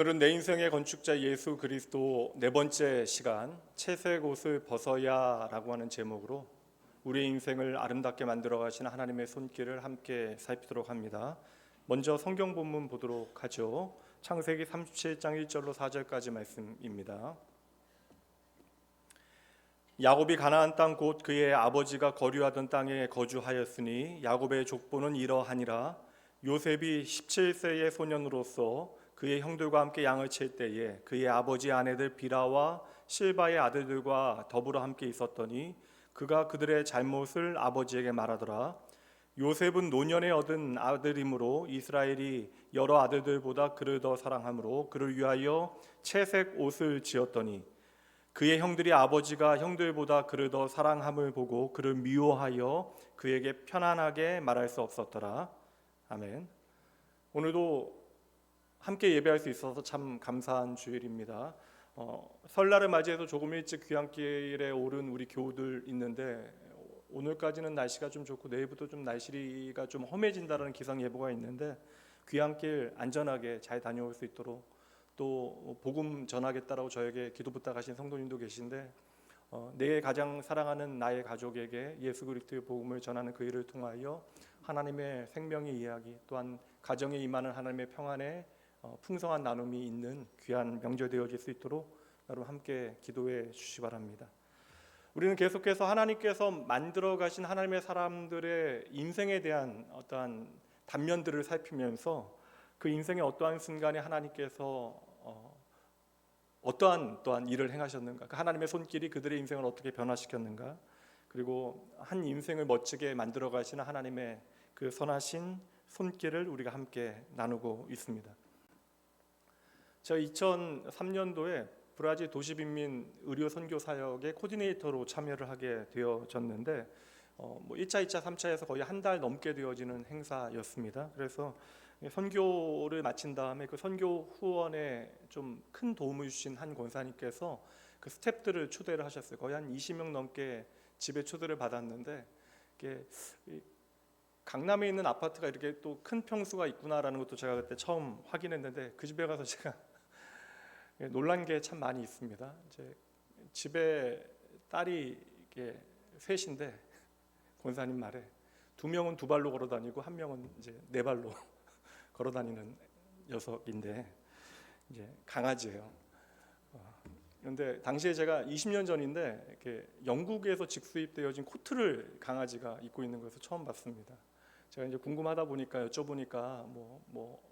오늘은 내 인생의 건축자 예수 그리스도 네 번째 시간 채색 옷을 벗어야 라고 하는 제목으로 우리의 인생을 아름답게 만들어 가시는 하나님의 손길을 함께 살피도록 합니다. 먼저 성경 본문 보도록 하죠. 창세기 37장 1절로 4절까지 말씀입니다. 야곱이 가나안 땅 곧 그의 아버지가 거류하던 땅에 거주하였으니 야곱의 족보는 이러하니라. 요셉이 17세의 소년으로서 그의 형들과 함께 양을 칠 때에 그의 아버지 아내들 비라와 실바의 아들들과 더불어 함께 있었더니 그가 그들의 잘못을 아버지에게 말하더라. 요셉은 노년에 얻은 아들이므로 이스라엘이 여러 아들들보다 그를 더 사랑하므로 그를 위하여 채색 옷을 지었더니 그의 형들이 아버지가 형들보다 그를 더 사랑함을 보고 그를 미워하여 그에게 편안하게 말할 수 없었더라. 아멘. 오늘도 함께 예배할 수 있어서 참 감사한 주일입니다. 설날을 맞이해서 조금 일찍 귀향길에 오른 우리 교우들 있는데 오늘까지는 날씨가 좀 좋고 내일부터 좀 날씨가 좀 험해진다는 기상 예보가 있는데 귀향길 안전하게 잘 다녀올 수 있도록 또 복음 전하겠다라고 저에게 기도 부탁하신 성도님도 계신데 내 가장 사랑하는 나의 가족에게 예수 그리스도의 복음을 전하는 그 일을 통하여 하나님의 생명의 이야기 또한 가정에 임하는 하나님의 평안에 풍성한 나눔이 있는 귀한 명절 되어질 수 있도록 여러분 함께 기도해 주시기 바랍니다. 우리는 계속해서 하나님께서 만들어 가신 하나님의 사람들의 인생에 대한 어떠한 단면들을 살피면서 그 인생의 어떠한 순간에 하나님께서 어떠한 또한 일을 행하셨는가, 그 하나님의 손길이 그들의 인생을 어떻게 변화시켰는가, 그리고 한 인생을 멋지게 만들어 가시는 하나님의 그 선하신 손길을 우리가 함께 나누고 있습니다. 제가 2003년도에 브라질 도시빈민 의료 선교 사역의 코디네이터로 참여를 하게 되어졌는데 1차, 2차, 3차에서 거의 한 달 넘게 되어지는 행사였습니다. 그래서 선교를 마친 다음에 그 선교 후원에 좀 큰 도움을 주신 한 권사님께서 그 스태프들을 초대를 하셨어요. 거의 한 20명 넘게 집에 초대를 받았는데 이게 강남에 있는 아파트가 이렇게 또 큰 평수가 있구나라는 것도 제가 그때 처음 확인했는데 그 집에 가서 제가 놀란 게 참 많이 있습니다. 이제 집에 딸이 이렇게 셋인데 권사님 말에 두 명은 두 발로 걸어 다니고 한 명은 이제 네 발로 걸어 다니는 녀석인데 이제 강아지예요. 그런데 당시에 제가 20년 전인데 이렇게 영국에서 직수입되어진 코트를 강아지가 입고 있는 것을 처음 봤습니다. 제가 이제 궁금하다 보니까 여쭤보니까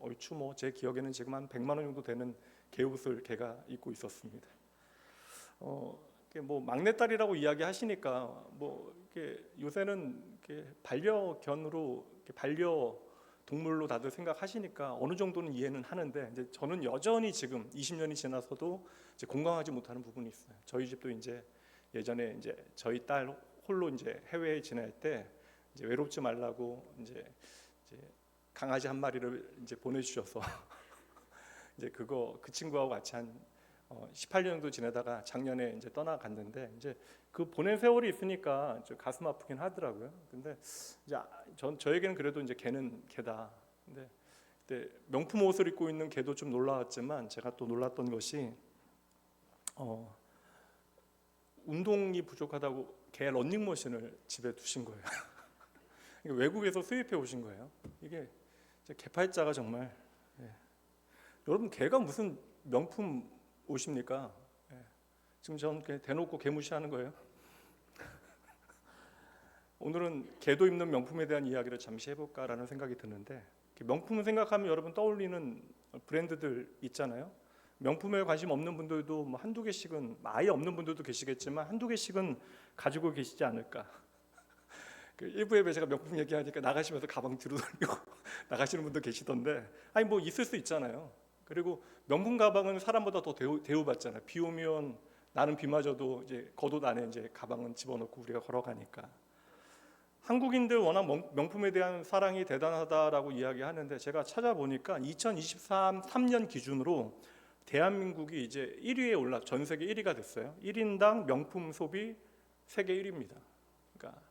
얼추 제 기억에는 지금 한 100만 원 정도 되는 개옷을 걔가 입고 있었습니다. 막내딸이라고 이야기하시니까 이렇게 요새는 이렇게 반려견으로 이렇게 반려동물로 다들 생각하시니까 어느 정도는 이해는 하는데 이제 저는 여전히 지금 20년이 지나서도 이제 공감하지 못하는 부분이 있어요. 저희 집도 이제 예전에 이제 저희 딸 홀로 이제 해외에 지낼 때 이제 외롭지 말라고 이제 강아지 한 마리를 이제 보내주셔서 이제 그 친구하고 같이 한 18년 정도 지내다가 작년에 이제 떠나갔는데 이제 그 보낸 세월이 있으니까 가슴 아프긴 하더라고요. 근데 이제 저에게는 그래도 이제 걔는 걔다. 근데 그때 명품 옷을 입고 있는 걔도 좀 놀라웠지만 제가 또 놀랐던 것이 운동이 부족하다고 걔 런닝머신을 집에 두신 거예요. 외국에서 수입해 오신 거예요. 이게 개팔자가 정말 여러분 개가 무슨 명품 옷입니까? 지금 전 대놓고 개 무시하는 거예요. 오늘은 개도 입는 명품에 대한 이야기를 잠시 해볼까라는 생각이 드는데 명품을 생각하면 여러분 떠올리는 브랜드들 있잖아요. 명품에 관심 없는 분들도 한두 개씩은 아예 없는 분들도 계시겠지만 한두 개씩은 가지고 계시지 않을까. 일부 예배 제가 명품 얘기하니까 나가시면서 가방 뒤로 돌리고 나가시는 분도 계시던데 있을 수 있잖아요. 그리고 명품 가방은 사람보다 더 대우받잖아요. 비 오면 나는 비 맞아도 이제 겉옷 안에 이제 가방은 집어넣고 우리가 걸어가니까. 한국인들 워낙 명품에 대한 사랑이 대단하다라고 이야기하는데 제가 찾아보니까 2023년 기준으로 대한민국이 이제 1위에 전 세계 1위가 됐어요. 1인당 명품 소비 세계 1위입니다. 그러니까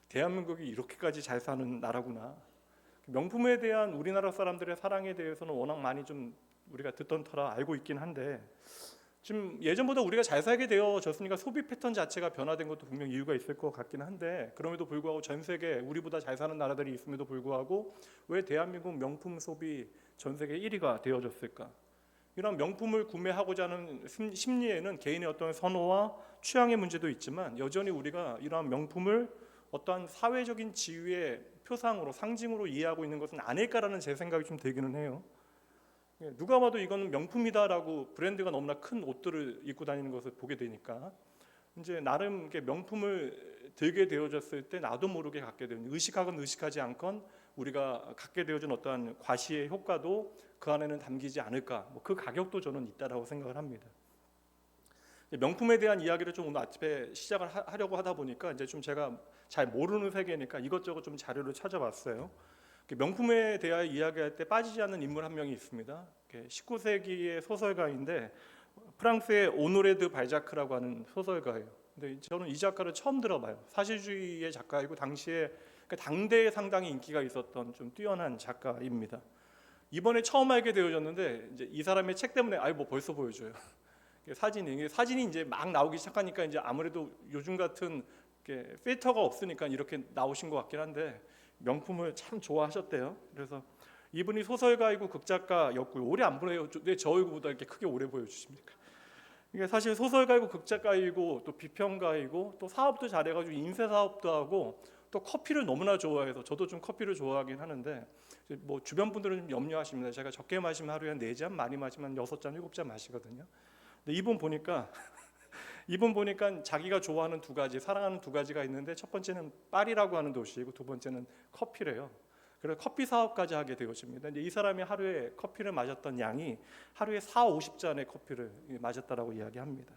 대한민국이 이렇게까지 잘 사는 나라구나. 명품에 대한 우리나라 사람들의 사랑에 대해서는 워낙 많이 좀 우리가 듣던 터라 알고 있긴 한데 지금 예전보다 우리가 잘 살게 되어졌으니까 소비 패턴 자체가 변화된 것도 분명 이유가 있을 것 같긴 한데 그럼에도 불구하고 전 세계 우리보다 잘 사는 나라들이 있음에도 불구하고 왜 대한민국 명품 소비 전 세계 1위가 되어졌을까? 이런 명품을 구매하고자 하는 심리에는 개인의 어떤 선호와 취향의 문제도 있지만 여전히 우리가 이러한 명품을 어떠한 사회적인 지위의 표상으로 상징으로 이해하고 있는 것은 아닐까라는 제 생각이 좀 들기는 해요. 누가 봐도 이거는 명품이다라고 브랜드가 너무나 큰 옷들을 입고 다니는 것을 보게 되니까 이제 나름 이렇게 명품을 들게 되어졌을 때 나도 모르게 갖게 되는 의식하건 의식하지 않건 우리가 갖게 되어진 어떠한 과시의 효과도 그 안에는 담기지 않을까. 그 가격도 저는 있다라고 생각을 합니다. 명품에 대한 이야기를 좀 오늘 아침에 시작을 하려고 하다 보니까 이제 좀 제가 잘 모르는 세계니까 이것저것 좀 자료를 찾아봤어요. 명품에 대하여 이야기할 때 빠지지 않는 인물 한 명이 있습니다. 19세기의 소설가인데 프랑스의 오노레 드 발자크라고 하는 소설가예요. 근데 저는 이 작가를 처음 들어봐요. 사실주의의 작가이고 당시에 당대에 상당히 인기가 있었던 좀 뛰어난 작가입니다. 이번에 처음 알게 되어졌는데 이제 이 사람의 책 때문에 뭐 벌써 보여줘요. 사진이 이제 막 나오기 시작하니까 이제 아무래도 요즘 같은 필터가 없으니까 이렇게 나오신 것 같긴 한데 명품을 참 좋아하셨대요. 그래서 이분이 소설가이고 극작가였고요. 오래 안 보여요. 왜 저 얼굴보다 이렇게 크게 오래 보여주십니까? 이게 사실 소설가이고 극작가이고 또 비평가이고 또 사업도 잘해가지고 인쇄 사업도 하고 또 커피를 너무나 좋아해서 저도 좀 커피를 좋아하긴 하는데 뭐 주변 분들은 좀 염려하십니다. 제가 적게 마시면 하루에 4잔, 많이 마시면 6잔, 7잔 마시거든요. 근데 이분 보니까 자기가 좋아하는 두 가지, 사랑하는 두 가지가 있는데 첫 번째는 파리라고 하는 도시이고 두 번째는 커피래요. 그래서 커피 사업까지 하게 되어집니다. 이 사람이 하루에 커피를 마셨던 양이 하루에 40-50잔의 커피를 마셨다라고 이야기합니다.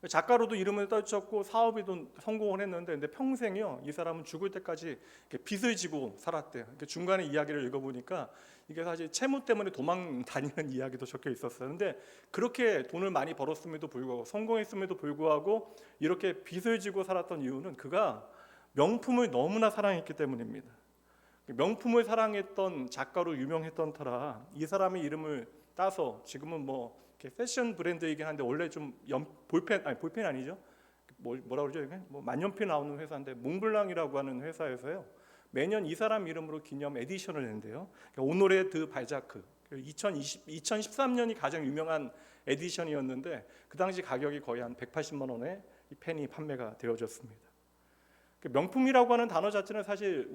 작가로도 이름을 떨쳤고 사업에도 성공을 했는데 근데 평생이요 이 사람은 죽을 때까지 빚을 지고 살았대요. 중간에 이야기를 읽어보니까 이게 사실 채무 때문에 도망 다니는 이야기도 적혀 있었어요. 근데 그렇게 돈을 많이 벌었음에도 불구하고 성공했음에도 불구하고 이렇게 빚을 지고 살았던 이유는 그가 명품을 너무나 사랑했기 때문입니다. 명품을 사랑했던 작가로 유명했던 터라 이 사람의 이름을 따서 지금은 패션 브랜드이긴 한데 원래 좀 볼펜 아니죠? 뭐라 그러죠 이게? 만년필 나오는 회사인데 몽블랑이라고 하는 회사에서요 매년 이 사람 이름으로 기념 에디션을 낸대요. 오노레 드 발자크 2013년이 가장 유명한 에디션이었는데 그 당시 가격이 거의 한 180만 원에 이 펜이 판매가 되어졌습니다. 명품이라고 하는 단어 자체는 사실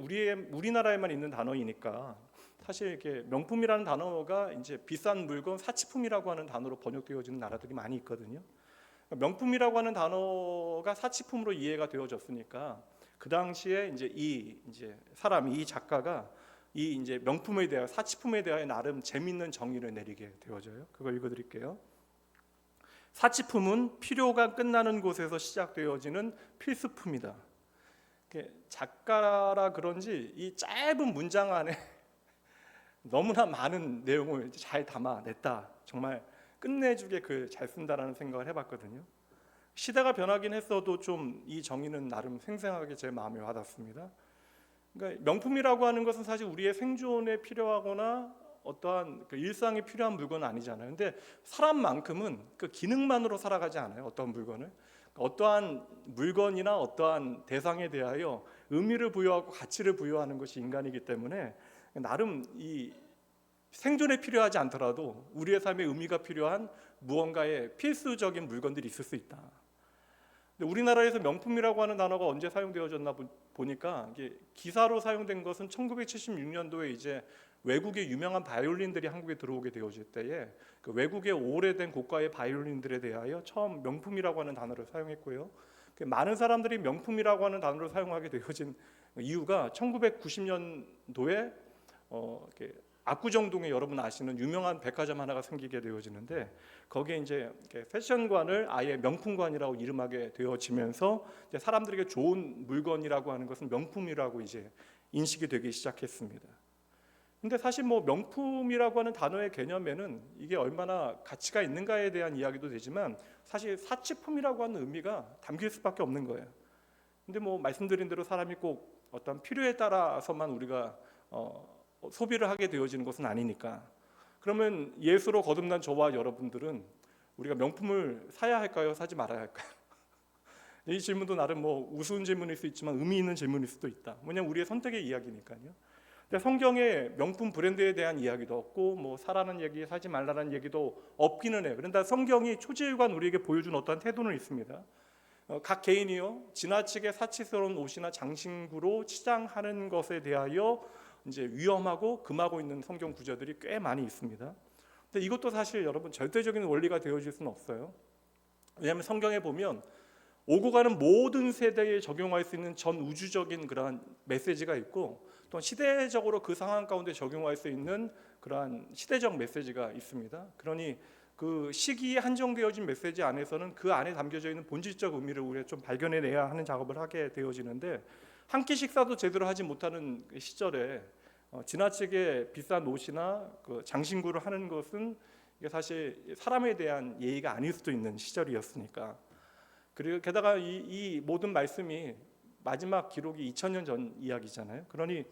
우리나라에만 있는 단어이니까 사실 이렇게 명품이라는 단어가 이제 비싼 물건, 사치품이라고 하는 단어로 번역되어지는 나라들이 많이 있거든요. 명품이라고 하는 단어가 사치품으로 이해가 되어졌으니까 그 당시에 이 작가가 이 이제 명품에 대하여 사치품에 대하여 나름 재밌는 정의를 내리게 되어져요. 그걸 읽어드릴게요. 사치품은 필요가 끝나는 곳에서 시작되어지는 필수품이다. 작가라 그런지 이 짧은 문장 안에 너무나 많은 내용을 잘 담아냈다. 정말 끝내주게 잘 쓴다라는 생각을 해봤거든요. 시대가 변하긴 했어도 좀 이 정의는 나름 생생하게 제 마음에 와닿습니다. 그러니까 명품이라고 하는 것은 사실 우리의 생존에 필요하거나 어떠한 일상에 필요한 물건은 아니잖아요. 근데 사람만큼은 그 기능만으로 살아가지 않아요. 어떠한 물건을. 어떠한 물건이나 어떠한 대상에 대하여 의미를 부여하고 가치를 부여하는 것이 인간이기 때문에 나름 이 생존에 필요하지 않더라도 우리의 삶에 의미가 필요한 무언가의 필수적인 물건들이 있을 수 있다. 근데 우리나라에서 명품이라고 하는 단어가 언제 사용되어졌나 보니까 이게 기사로 사용된 것은 1976년도에 이제 외국의 유명한 바이올린들이 한국에 들어오게 되어질 때에 그 외국의 오래된 고가의 바이올린들에 대하여 처음 명품이라고 하는 단어를 사용했고요. 많은 사람들이 명품이라고 하는 단어를 사용하게 되어진 이유가 1990년도에 압구정동에 여러분 아시는 유명한 백화점 하나가 생기게 되어지는데 거기에 이제 패션관을 아예 명품관이라고 이름하게 되어지면서 이제 사람들에게 좋은 물건이라고 하는 것은 명품이라고 이제 인식이 되기 시작했습니다. 근데 사실 명품이라고 하는 단어의 개념에는 이게 얼마나 가치가 있는가에 대한 이야기도 되지만 사실 사치품이라고 하는 의미가 담길 수밖에 없는 거예요. 근데 말씀드린 대로 사람이 꼭 어떤 필요에 따라서만 우리가 소비를 하게 되어지는 것은 아니니까 그러면 예수로 거듭난 저와 여러분들은 우리가 명품을 사야 할까요? 사지 말아야 할까요? 이 질문도 나름 뭐 우스운 질문일 수 있지만 의미 있는 질문일 수도 있다. 왜냐하면 우리의 선택의 이야기니까요. 근데 성경에 명품 브랜드에 대한 이야기도 없고 뭐 사라는 얘기, 사지 말라는 얘기도 없기는 해요. 그런데 성경이 초지일관 우리에게 보여준 어떠한 태도는 있습니다. 각 개인이요 지나치게 사치스러운 옷이나 장신구로 치장하는 것에 대하여 이제 위험하고 금하고 있는 성경 구절들이 꽤 많이 있습니다. 근데 이것도 사실 여러분 절대적인 원리가 되어질 수는 없어요. 왜냐하면 성경에 보면 오고 가는 모든 세대에 적용할 수 있는 전 우주적인 그러한 메시지가 있고 또 시대적으로 그 상황 가운데 적용할 수 있는 그러한 시대적 메시지가 있습니다. 그러니 그 시기에 한정되어진 메시지 안에서는 그 안에 담겨져 있는 본질적 의미를 우리가 좀 발견해내야 하는 작업을 하게 되어지는데 한 끼 식사도 제대로 하지 못하는 시절에 지나치게 비싼 옷이나 그 장신구를 하는 것은 이게 사실 사람에 대한 예의가 아닐 수도 있는 시절이었으니까. 그리고 게다가 이 모든 말씀이 마지막 기록이 2000년 전 이야기잖아요. 그러니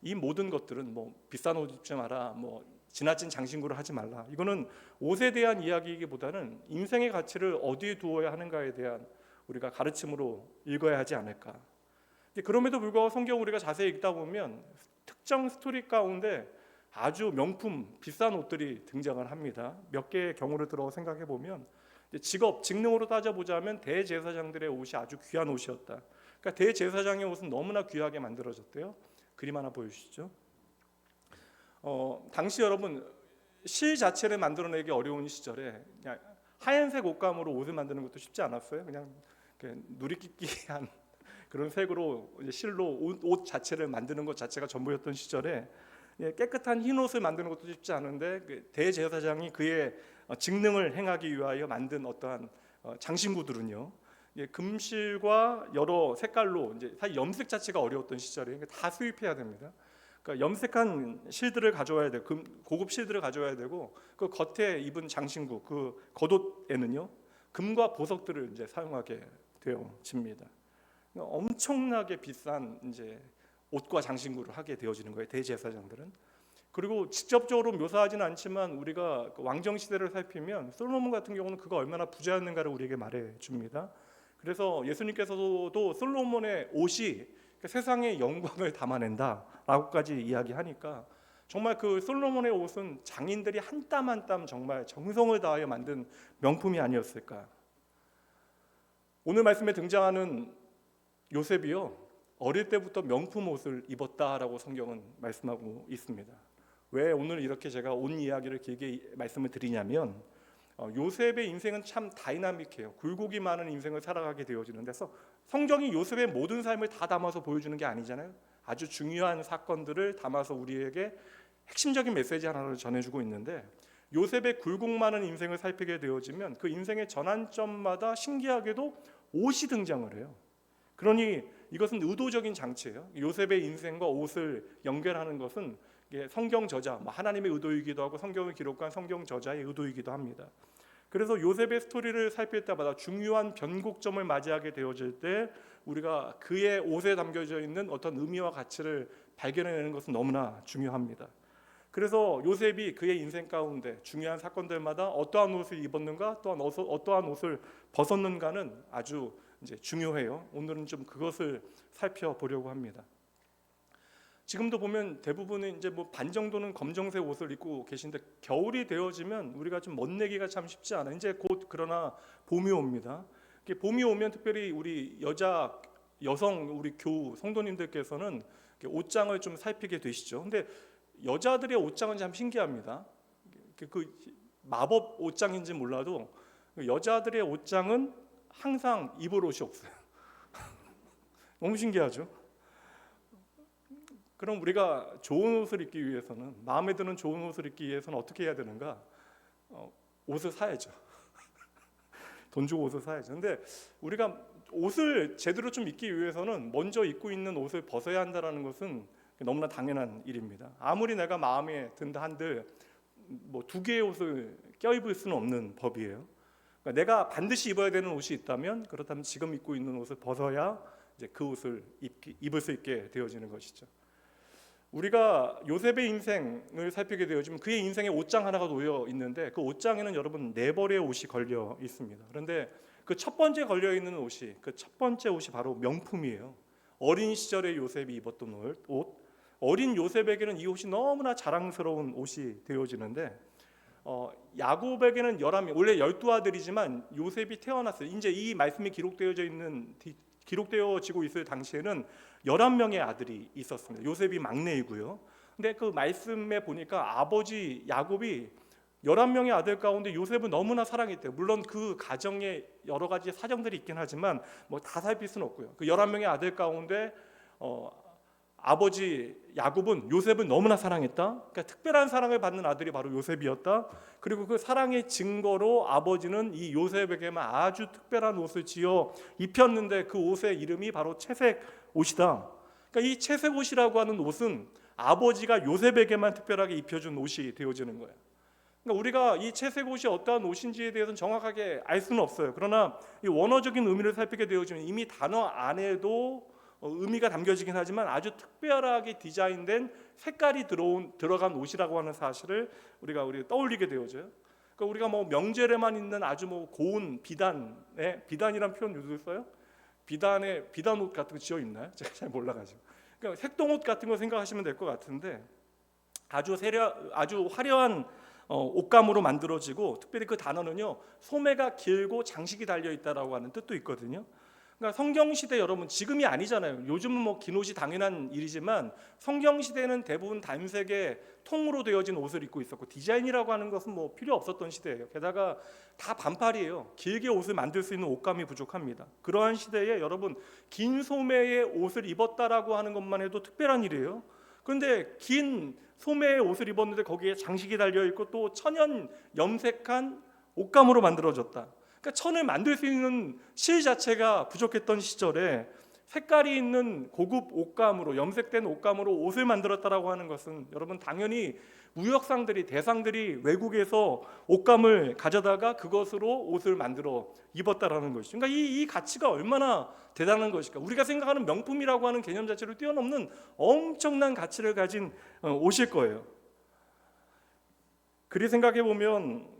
이 모든 것들은 뭐 비싼 옷 입지 마라, 뭐 지나친 장신구를 하지 말라. 이거는 옷에 대한 이야기이기보다는 인생의 가치를 어디에 두어야 하는가에 대한 우리가 가르침으로 읽어야 하지 않을까. 그럼에도 불구하고 성경 우리가 자세히 읽다 보면 특정 스토리 가운데 아주 명품 비싼 옷들이 등장을 합니다. 몇 개의 경우를 들어 생각해 보면 직능으로 따져보자면 대제사장들의 옷이 아주 귀한 옷이었다. 그러니까 대제사장의 옷은 너무나 귀하게 만들어졌대요. 그림 하나 보여주시죠. 당시 여러분 실 자체를 만들어내기 어려운 시절에 그냥 하얀색 옷감으로 옷을 만드는 것도 쉽지 않았어요. 그냥 누리끼끼한 그런 색으로 이제 실로 옷 자체를 만드는 것 자체가 전부였던 시절에 깨끗한 흰 옷을 만드는 것도 쉽지 않은데 대제사장이 그의 직능을 행하기 위하여 만든 어떠한 장신구들은요 금실과 여러 색깔로 이제 사실 염색 자체가 어려웠던 시절에 다 수입해야 됩니다. 그러니까 염색한 실들을 가져와야 되고 고급 실들을 가져와야 되고 그 겉에 입은 장신구 그 겉옷에는요 금과 보석들을 이제 사용하게 되어집니다. 그러니까 엄청나게 비싼 이제 옷과 장신구를 하게 되어지는 거예요 대제사장들은. 그리고 직접적으로 묘사하지는 않지만 우리가 왕정 시대를 살피면 솔로몬 같은 경우는 그가 얼마나 부자였는가를 우리에게 말해줍니다. 그래서 예수님께서도 솔로몬의 옷이 세상의 영광을 담아낸다라고까지 이야기하니까 정말 그 솔로몬의 옷은 장인들이 한 땀 한 땀 정말 정성을 다하여 만든 명품이 아니었을까. 오늘 말씀에 등장하는 요셉이요 어릴 때부터 명품 옷을 입었다라고 성경은 말씀하고 있습니다. 왜 오늘 이렇게 제가 옷 이야기를 길게 말씀을 드리냐면 요셉의 인생은 참 다이나믹해요. 굴곡이 많은 인생을 살아가게 되어지는데 성경이 요셉의 모든 삶을 다 담아서 보여주는 게 아니잖아요. 아주 중요한 사건들을 담아서 우리에게 핵심적인 메시지 하나를 전해주고 있는데 요셉의 굴곡 많은 인생을 살피게 되어지면 그 인생의 전환점마다 신기하게도 옷이 등장을 해요. 그러니 이것은 의도적인 장치예요. 요셉의 인생과 옷을 연결하는 것은 성경 저자, 하나님의 의도이기도 하고 성경을 기록한 성경 저자의 의도이기도 합니다. 그래서 요셉의 스토리를 살필 때마다 중요한 변곡점을 맞이하게 되어질 때 우리가 그의 옷에 담겨져 있는 어떤 의미와 가치를 발견해내는 것은 너무나 중요합니다. 그래서 요셉이 그의 인생 가운데 중요한 사건들마다 어떠한 옷을 입었는가 또한 어떠한 옷을 벗었는가는 아주 이제 중요해요. 오늘은 좀 그것을 살펴보려고 합니다. 지금도 보면 대부분은 이제 뭐 반 정도는 검정색 옷을 입고 계신데 겨울이 되어지면 우리가 좀 멋내기가 참 쉽지 않아요. 이제 곧 그러나 봄이 옵니다. 봄이 오면 특별히 우리 여성 우리 교우 성도님들께서는 옷장을 좀 살피게 되시죠. 근데 여자들의 옷장은 참 신기합니다. 그 마법 옷장인지 몰라도 여자들의 옷장은 항상 입을 옷이 없어요. 너무 신기하죠. 그럼 우리가 좋은 옷을 입기 위해서는 마음에 드는 좋은 옷을 입기 위해서는 어떻게 해야 되는가? 옷을 사야죠. 돈 주고 옷을 사야죠. 근데 우리가 옷을 제대로 좀 입기 위해서는 먼저 입고 있는 옷을 벗어야 한다는 것은 너무나 당연한 일입니다. 아무리 내가 마음에 든다 한들 뭐 두 개의 옷을 껴입을 수는 없는 법이에요. 그러니까 내가 반드시 입어야 되는 옷이 있다면 그렇다면 지금 입고 있는 옷을 벗어야 이제 그 옷을 입을 수 있게 되어지는 것이죠. 우리가 요셉의 인생을 살피게 되어지면 그의 인생에 옷장 하나가 놓여 있는데 그 옷장에는 여러분 네 벌의 옷이 걸려 있습니다. 그런데 그 첫 번째 걸려 있는 옷이 그 첫 번째 옷이 바로 명품이에요. 어린 시절에 요셉이 입었던 옷. 어린 요셉에게는 이 옷이 너무나 자랑스러운 옷이 되어지는데 야곱에게는 11명, 원래 12아들이지만 요셉이 태어났어요. 이제 이 말씀이 기록되어지고 있을 당시에는 11명의 아들이 있었습니다. 요셉이 막내이고요. 근데 그 말씀에 보니까 아버지 야곱이 11명의 아들 가운데 요셉은 너무나 사랑했대요. 물론 그 가정에 여러 가지 사정들이 있긴 하지만 뭐 다 살필 수는 없고요. 그 11명의 아들 가운데 아버지 야곱은 요셉을 너무나 사랑했다. 그러니까 특별한 사랑을 받는 아들이 바로 요셉이었다. 그리고 그 사랑의 증거로 아버지는 이 요셉에게만 아주 특별한 옷을 지어 입혔는데 그 옷의 이름이 바로 채색 옷이다. 그러니까 이 채색 옷이라고 하는 옷은 아버지가 요셉에게만 특별하게 입혀준 옷이 되어지는 거예요. 그러니까 우리가 이 채색 옷이 어떠한 옷인지에 대해서는 정확하게 알 수는 없어요. 그러나 이 원어적인 의미를 살피게 되어지면 이미 단어 안에도 의미가 담겨지긴 하지만 아주 특별하게 디자인된 색깔이 들어간 옷이라고 하는 사실을 우리가 떠올리게 되어져요. 그러니까 우리가 뭐 명절에만 있는 아주 뭐 고운 비단이란 표현 요즘 써요? 비단 옷 같은 거 지어 있나요? 제가 잘 몰라가지고. 그러니까 색동옷 같은 거 생각하시면 될 것 같은데 아주 화려한 옷감으로 만들어지고 특별히 그 단어는요 소매가 길고 장식이 달려 있다라고 하는 뜻도 있거든요. 그러니까 성경 시대 여러분 지금이 아니잖아요. 요즘은 뭐 긴 옷이 당연한 일이지만 성경 시대는 대부분 단색의 통으로 되어진 옷을 입고 있었고 디자인이라고 하는 것은 뭐 필요 없었던 시대예요. 게다가 다 반팔이에요. 길게 옷을 만들 수 있는 옷감이 부족합니다. 그러한 시대에 여러분 긴 소매의 옷을 입었다라고 하는 것만 해도 특별한 일이에요. 그런데 긴 소매의 옷을 입었는데 거기에 장식이 달려 있고 또 천연 염색한 옷감으로 만들어졌다. 그러니까 천을 만들 수 있는 실 자체가 부족했던 시절에 색깔이 있는 고급 옷감으로 염색된 옷감으로 옷을 만들었다라고 하는 것은 여러분 당연히 무역상들이 대상들이 외국에서 옷감을 가져다가 그것으로 옷을 만들어 입었다라는 것이죠. 그러니까 이 가치가 얼마나 대단한 것일까. 우리가 생각하는 명품이라고 하는 개념 자체를 뛰어넘는 엄청난 가치를 가진 옷일 거예요. 그리 생각해 보면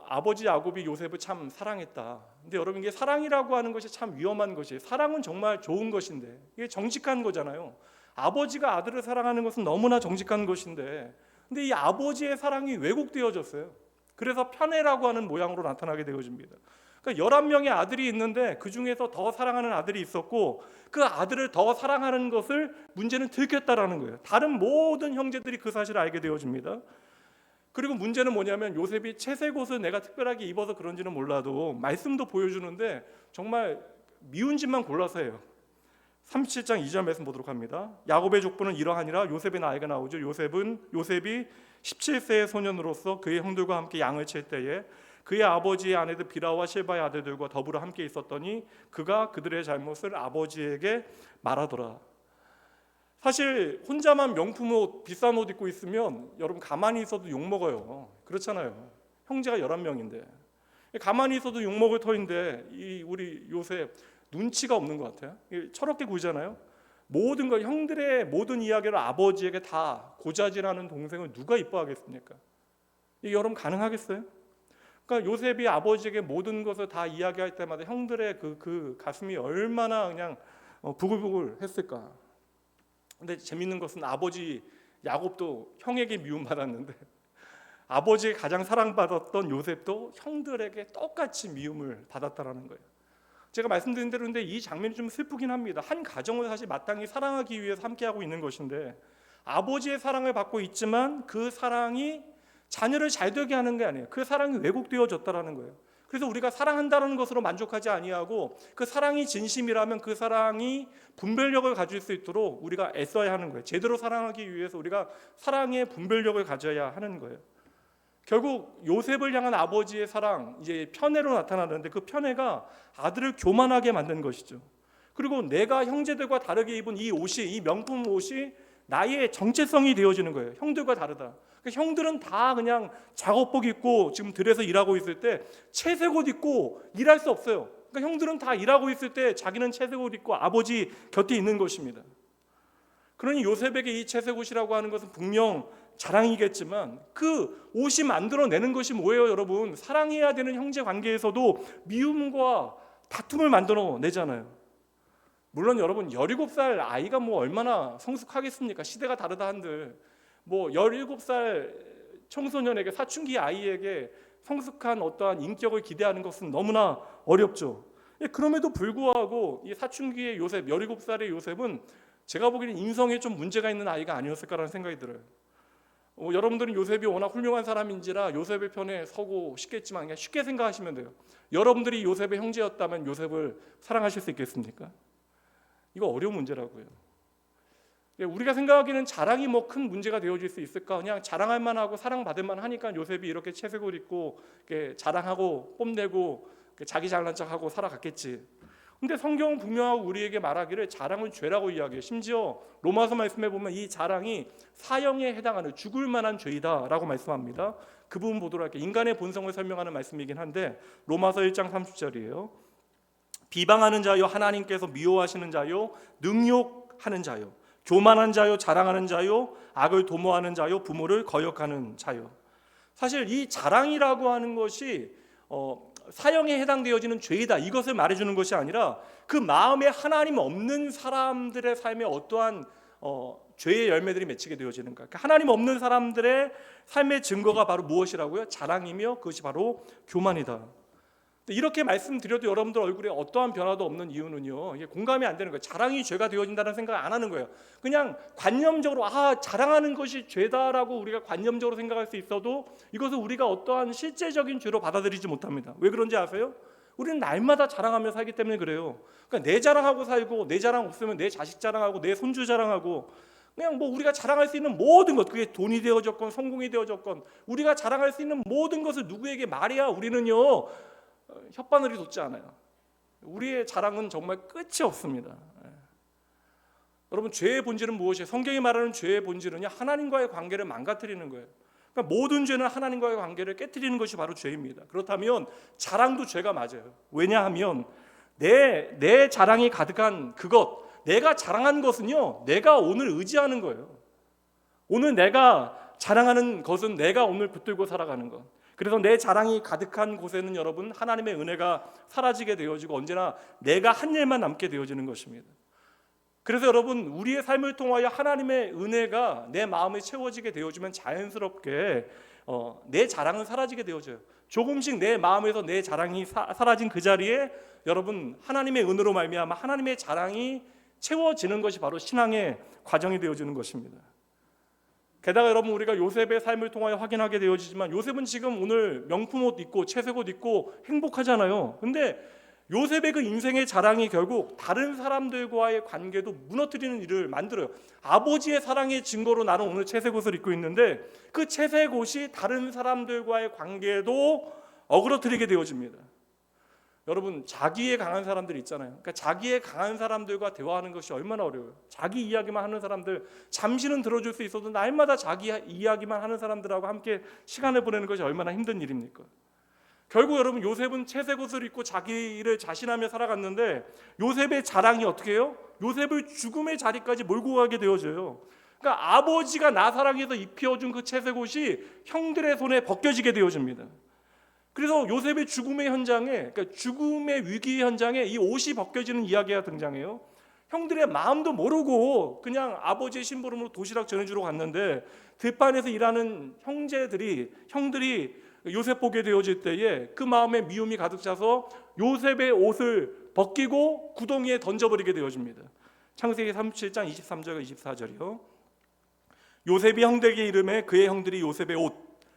아버지 야곱이 요셉을 참 사랑했다. 근데 여러분 이게 사랑이라고 하는 것이 참 위험한 것이에요. 사랑은 정말 좋은 것인데 이게 정직한 거잖아요. 아버지가 아들을 사랑하는 것은 너무나 정직한 것인데 근데 이 아버지의 사랑이 왜곡되어졌어요. 그래서 편애라고 하는 모양으로 나타나게 되어집니다. 그러니까 11명의 아들이 있는데 그 중에서 더 사랑하는 아들이 있었고 그 아들을 더 사랑하는 것을 문제는 들켰다라는 거예요. 다른 모든 형제들이 그 사실을 알게 되어집니다. 그리고 문제는 뭐냐면 요셉이 채색 옷을 내가 특별하게 입어서 그런지는 몰라도 말씀도 보여주는데 정말 미운 짓만 골라서 해요. 37장 2절 말씀 보도록 합니다. 야곱의 족보는 이러하니라. 요셉의 나이가 나오죠. 요셉이 17세의 소년으로서 그의 형들과 함께 양을 칠 때에 그의 아버지의 아내들 비라와 실바의 아들들과 더불어 함께 있었더니 그가 그들의 잘못을 아버지에게 말하더라. 사실 혼자만 명품 옷, 비싼 옷 입고 있으면 여러분 가만히 있어도 욕먹어요. 그렇잖아요. 형제가 11명인데 가만히 있어도 욕먹을 터인데 우리 요셉 눈치가 없는 것 같아요. 철없게 굴잖아요. 모든 걸 형들의 모든 이야기를 아버지에게 다 고자질하는 동생을 누가 이뻐하겠습니까? 이게 여러분 가능하겠어요? 그러니까 요셉이 아버지에게 모든 것을 다 이야기할 때마다 형들의 그 가슴이 얼마나 그냥 부글부글 했을까. 근데 재밌는 것은 아버지 야곱도 형에게 미움받았는데 아버지의 가장 사랑받았던 요셉도 형들에게 똑같이 미움을 받았다라는 거예요. 제가 말씀드린 대로 근데 이 장면이 좀 슬프긴 합니다. 한 가정을 사실 마땅히 사랑하기 위해서 함께하고 있는 것인데 아버지의 사랑을 받고 있지만 그 사랑이 자녀를 잘 되게 하는 게 아니에요. 그 사랑이 왜곡되어졌다라는 거예요. 그래서 우리가 사랑한다는 것으로 만족하지 아니하고 그 사랑이 진심이라면 그 사랑이 분별력을 가질 수 있도록 우리가 애써야 하는 거예요. 제대로 사랑하기 위해서 우리가 사랑의 분별력을 가져야 하는 거예요. 결국 요셉을 향한 아버지의 사랑, 이제 편애로 나타나는데 그 편애가 아들을 교만하게 만든 것이죠. 그리고 내가 형제들과 다르게 입은 이 명품 옷이 나의 정체성이 되어지는 거예요. 형들과 다르다. 그러니까 형들은 다 그냥 작업복 입고 지금 들에서 일하고 있을 때 채색 옷 입고 일할 수 없어요. 그러니까 형들은 다 일하고 있을 때 자기는 채색 옷 입고 아버지 곁에 있는 것입니다. 그러니 요셉에게 이 채색 옷이라고 하는 것은 분명 자랑이겠지만 그 옷이 만들어내는 것이 뭐예요, 여러분? 사랑해야 되는 형제 관계에서도 미움과 다툼을 만들어내잖아요. 물론 여러분 17살 아이가 뭐 얼마나 성숙하겠습니까? 시대가 다르다 한들 뭐 17살 청소년에게, 사춘기 아이에게 성숙한 어떠한 인격을 기대하는 것은 너무나 어렵죠. 그럼에도 불구하고 이 사춘기의 요셉, 17살의 요셉은 제가 보기에는 인성에 좀 문제가 있는 아이가 아니었을까라는 생각이 들어요. 여러분들은 요셉이 워낙 훌륭한 사람인지라 요셉의 편에 서고 싶겠지만 그냥 쉽게 생각하시면 돼요. 여러분들이 요셉의 형제였다면 요셉을 사랑하실 수 있겠습니까? 이거 어려운 문제라고요. 우리가 생각하기에는 자랑이 뭐 큰 문제가 되어질 수 있을까? 그냥 자랑할 만하고 사랑받을 만하니까 요셉이 이렇게 채색옷 입고 자랑하고 뽐내고 자기 잘난 척하고 살아갔겠지. 근데 성경은 분명하고 우리에게 말하기를 자랑은 죄라고 이야기해요. 심지어 로마서 말씀에 보면 이 자랑이 사형에 해당하는 죽을 만한 죄이다라고 말씀합니다. 그 부분 보도록 할게요. 인간의 본성을 설명하는 말씀이긴 한데 로마서 1장 30절이에요. 비방하는 자요, 하나님께서 미워하시는 자요, 능욕하는 자요, 교만한 자요, 자랑하는 자요, 악을 도모하는 자요, 부모를 거역하는 자요. 사실 이 자랑이라고 하는 것이 사형에 해당되어지는 죄이다, 이것을 말해주는 것이 아니라 그 마음에 하나님 없는 사람들의 삶에 어떠한 죄의 열매들이 맺히게 되어지는 거예요. 그러니까 하나님 없는 사람들의 삶의 증거가 바로 무엇이라고요? 자랑이며 그것이 바로 교만이다. 이렇게 말씀드려도 여러분들 얼굴에 어떠한 변화도 없는 이유는요, 이게 공감이 안 되는 거예요. 자랑이 죄가 되어진다는 생각을 안 하는 거예요. 그냥 관념적으로 자랑하는 것이 죄다라고 우리가 관념적으로 생각할 수 있어도 이것을 우리가 어떠한 실제적인 죄로 받아들이지 못합니다. 왜 그런지 아세요? 우리는 날마다 자랑하며 살기 때문에 그래요. 그러니까 내 자랑하고 살고, 내 자랑 없으면 내 자식 자랑하고 내 손주 자랑하고, 그냥 뭐 우리가 자랑할 수 있는 모든 것, 그게 돈이 되어졌건 성공이 되어졌건 우리가 자랑할 수 있는 모든 것을 누구에게 말해야 우리는요 혓바늘이 돋지 않아요. 우리의 자랑은 정말 끝이 없습니다. 여러분, 죄의 본질은 무엇이에요? 성경이 말하는 죄의 본질은요, 하나님과의 관계를 망가뜨리는 거예요. 그러니까 모든 죄는 하나님과의 관계를 깨뜨리는 것이 바로 죄입니다. 그렇다면 자랑도 죄가 맞아요. 왜냐하면 내 자랑이 가득한 그것, 내가 자랑한 것은요, 내가 오늘 의지하는 거예요. 오늘 내가 자랑하는 것은 내가 오늘 붙들고 살아가는 것. 그래서 내 자랑이 가득한 곳에는 여러분 하나님의 은혜가 사라지게 되어지고 언제나 내가 한 일만 남게 되어지는 것입니다. 그래서 여러분, 우리의 삶을 통하여 하나님의 은혜가 내 마음에 채워지게 되어지면 자연스럽게 내 자랑은 사라지게 되어져요. 조금씩 내 마음에서 내 자랑이 사라진 그 자리에 여러분 하나님의 은혜로 말미암아 하나님의 자랑이 채워지는 것이 바로 신앙의 과정이 되어지는 것입니다. 게다가 여러분, 우리가 요셉의 삶을 통하여 확인하게 되어지지만 요셉은 지금 오늘 명품 옷 입고 채색 옷 입고 행복하잖아요. 근데 요셉의 그 인생의 자랑이 결국 다른 사람들과의 관계도 무너뜨리는 일을 만들어요. 아버지의 사랑의 증거로 나는 오늘 채색 옷을 입고 있는데 그 채색 옷이 다른 사람들과의 관계도 어그러뜨리게 되어집니다. 여러분, 자기에 강한 사람들이 있잖아요. 그러니까 자기에 강한 사람들과 대화하는 것이 얼마나 어려워요. 자기 이야기만 하는 사람들, 잠시는 들어줄 수 있어도 날마다 자기 이야기만 하는 사람들하고 함께 시간을 보내는 것이 얼마나 힘든 일입니까? 결국 여러분, 요셉은 채색 옷을 입고 자기를 자신하며 살아갔는데 요셉의 자랑이 어떻게 해요? 요셉을 죽음의 자리까지 몰고 가게 되어져요. 그러니까 아버지가 나 사랑해서 입혀준 그 채색 옷이 형들의 손에 벗겨지게 되어집니다. 그래서 요셉의 죽음의 현장에, 그러니까 죽음의 위기 현장에 이 옷이 벗겨지는 이야기가 등장해요. 형들의 마음도 모르고 그냥 아버지의 심부름으로 도시락 전해주러 갔는데 들판에서 일하는 형들이 요셉 보게 되어질 때에 그 마음에 미움이 가득 차서 요셉의 옷을 벗기고 구덩이에 던져버리게 되어집니다. 창세기 37장 23절과 24절이요. 요셉이 형들에게 이르매 그의 형들이 요셉의 옷,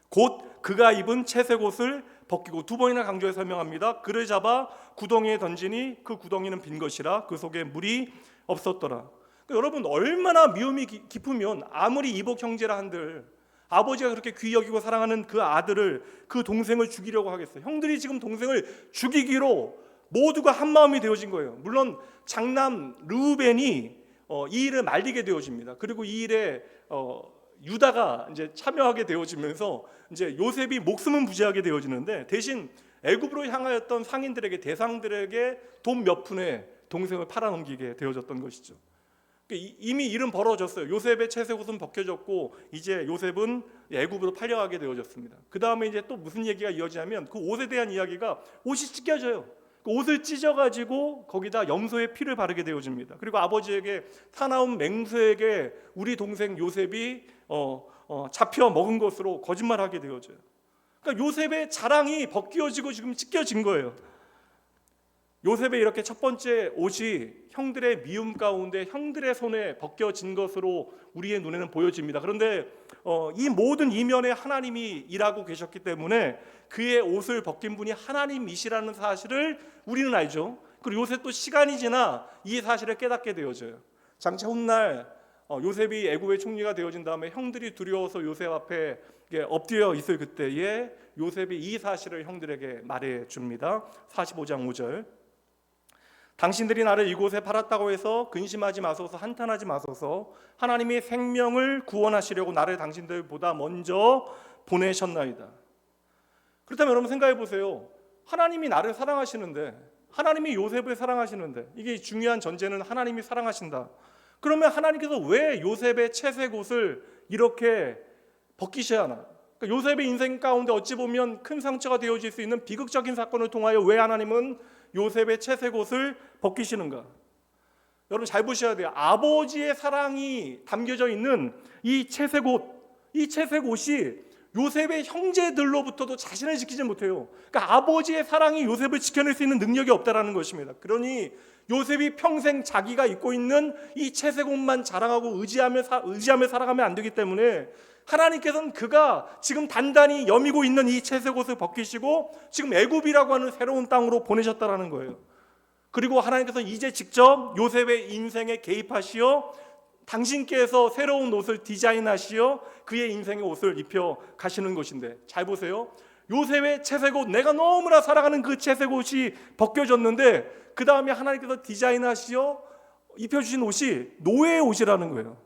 곧 그가 입은 채색 옷을 벗기고, 두 번이나 강조해 설명합니다. 그를 잡아 구덩이에 던지니 그 구덩이는 빈 것이라 그 속에 물이 없었더라. 그러니까 여러분, 얼마나 미움이 깊으면 아무리 이복 형제라 한들 아버지가 그렇게 귀히 여기고 사랑하는 그 아들을, 그 동생을 죽이려고 하겠어요. 형들이 지금 동생을 죽이기로 모두가 한 마음이 되어진 거예요. 물론 장남 르우벤이 이 일을 말리게 되어집니다. 그리고 이 일에 유다가 이제 참여하게 되어지면서 이제 요셉이 목숨은 부지하게 되어지는데 대신 애굽으로 향하였던 상인들에게, 대상들에게 돈 몇 푼에 동생을 팔아넘기게 되어졌던 것이죠. 이미 일은 벌어졌어요. 요셉의 채색옷은 벗겨졌고 이제 요셉은 애굽으로 팔려가게 되어졌습니다. 그 다음에 이제 또 무슨 얘기가 이어지냐면 그 옷에 대한 이야기가 옷이 찢겨져요. 그 옷을 찢어가지고 거기다 염소의 피를 바르게 되어집니다. 그리고 아버지에게 사나운 맹수에게 우리 동생 요셉이 잡혀 먹은 것으로 거짓말하게 되어져요. 그러니까 요셉의 자랑이 벗겨지고 지금 찢겨진 거예요. 요셉의 이렇게 첫 번째 옷이 형들의 미움 가운데 형들의 손에 벗겨진 것으로 우리의 눈에는 보여집니다. 그런데 이 모든 이면에 하나님이 일하고 계셨기 때문에 그의 옷을 벗긴 분이 하나님이시라는 사실을 우리는 알죠. 그리고 요셉 또 시간이 지나 이 사실을 깨닫게 되어져요. 장차 훗날 요셉이 애굽의 총리가 되어진 다음에 형들이 두려워서 요셉 앞에 엎드려 있을 그때에 요셉이 이 사실을 형들에게 말해 줍니다. 45장 5절. 당신들이 나를 이곳에 팔았다고 해서 근심하지 마소서, 한탄하지 마소서. 하나님이 생명을 구원하시려고 나를 당신들보다 먼저 보내셨나이다. 그렇다면 여러분 생각해 보세요. 하나님이 나를 사랑하시는데, 하나님이 요셉을 사랑하시는데, 이게 중요한 전제는 하나님이 사랑하신다. 그러면 하나님께서 왜 요셉의 채색 옷을 이렇게 벗기셔야 하나? 그러니까 요셉의 인생 가운데 어찌 보면 큰 상처가 되어질 수 있는 비극적인 사건을 통하여 왜 하나님은 요셉의 채색 옷을 벗기시는가? 여러분 잘 보셔야 돼요. 아버지의 사랑이 담겨져 있는 이 채색 옷, 이 채색 옷이 요셉의 형제들로부터도 자신을 지키지 못해요. 그러니까 아버지의 사랑이 요셉을 지켜낼 수 있는 능력이 없다라는 것입니다. 그러니 요셉이 평생 자기가 입고 있는 이 채색 옷만 자랑하고 의지하며 살아가면 안 되기 때문에 하나님께서는 그가 지금 단단히 여미고 있는 이 채색 옷을 벗기시고 지금 애굽이라고 하는 새로운 땅으로 보내셨다라는 거예요. 그리고 하나님께서 이제 직접 요셉의 인생에 개입하시어 당신께서 새로운 옷을 디자인하시어 그의 인생의 옷을 입혀 가시는 것인데, 잘 보세요. 요셉의 채색 옷, 내가 너무나 사랑하는 그 채색 옷이 벗겨졌는데 그 다음에 하나님께서 디자인하시어 입혀주신 옷이 노예의 옷이라는 거예요.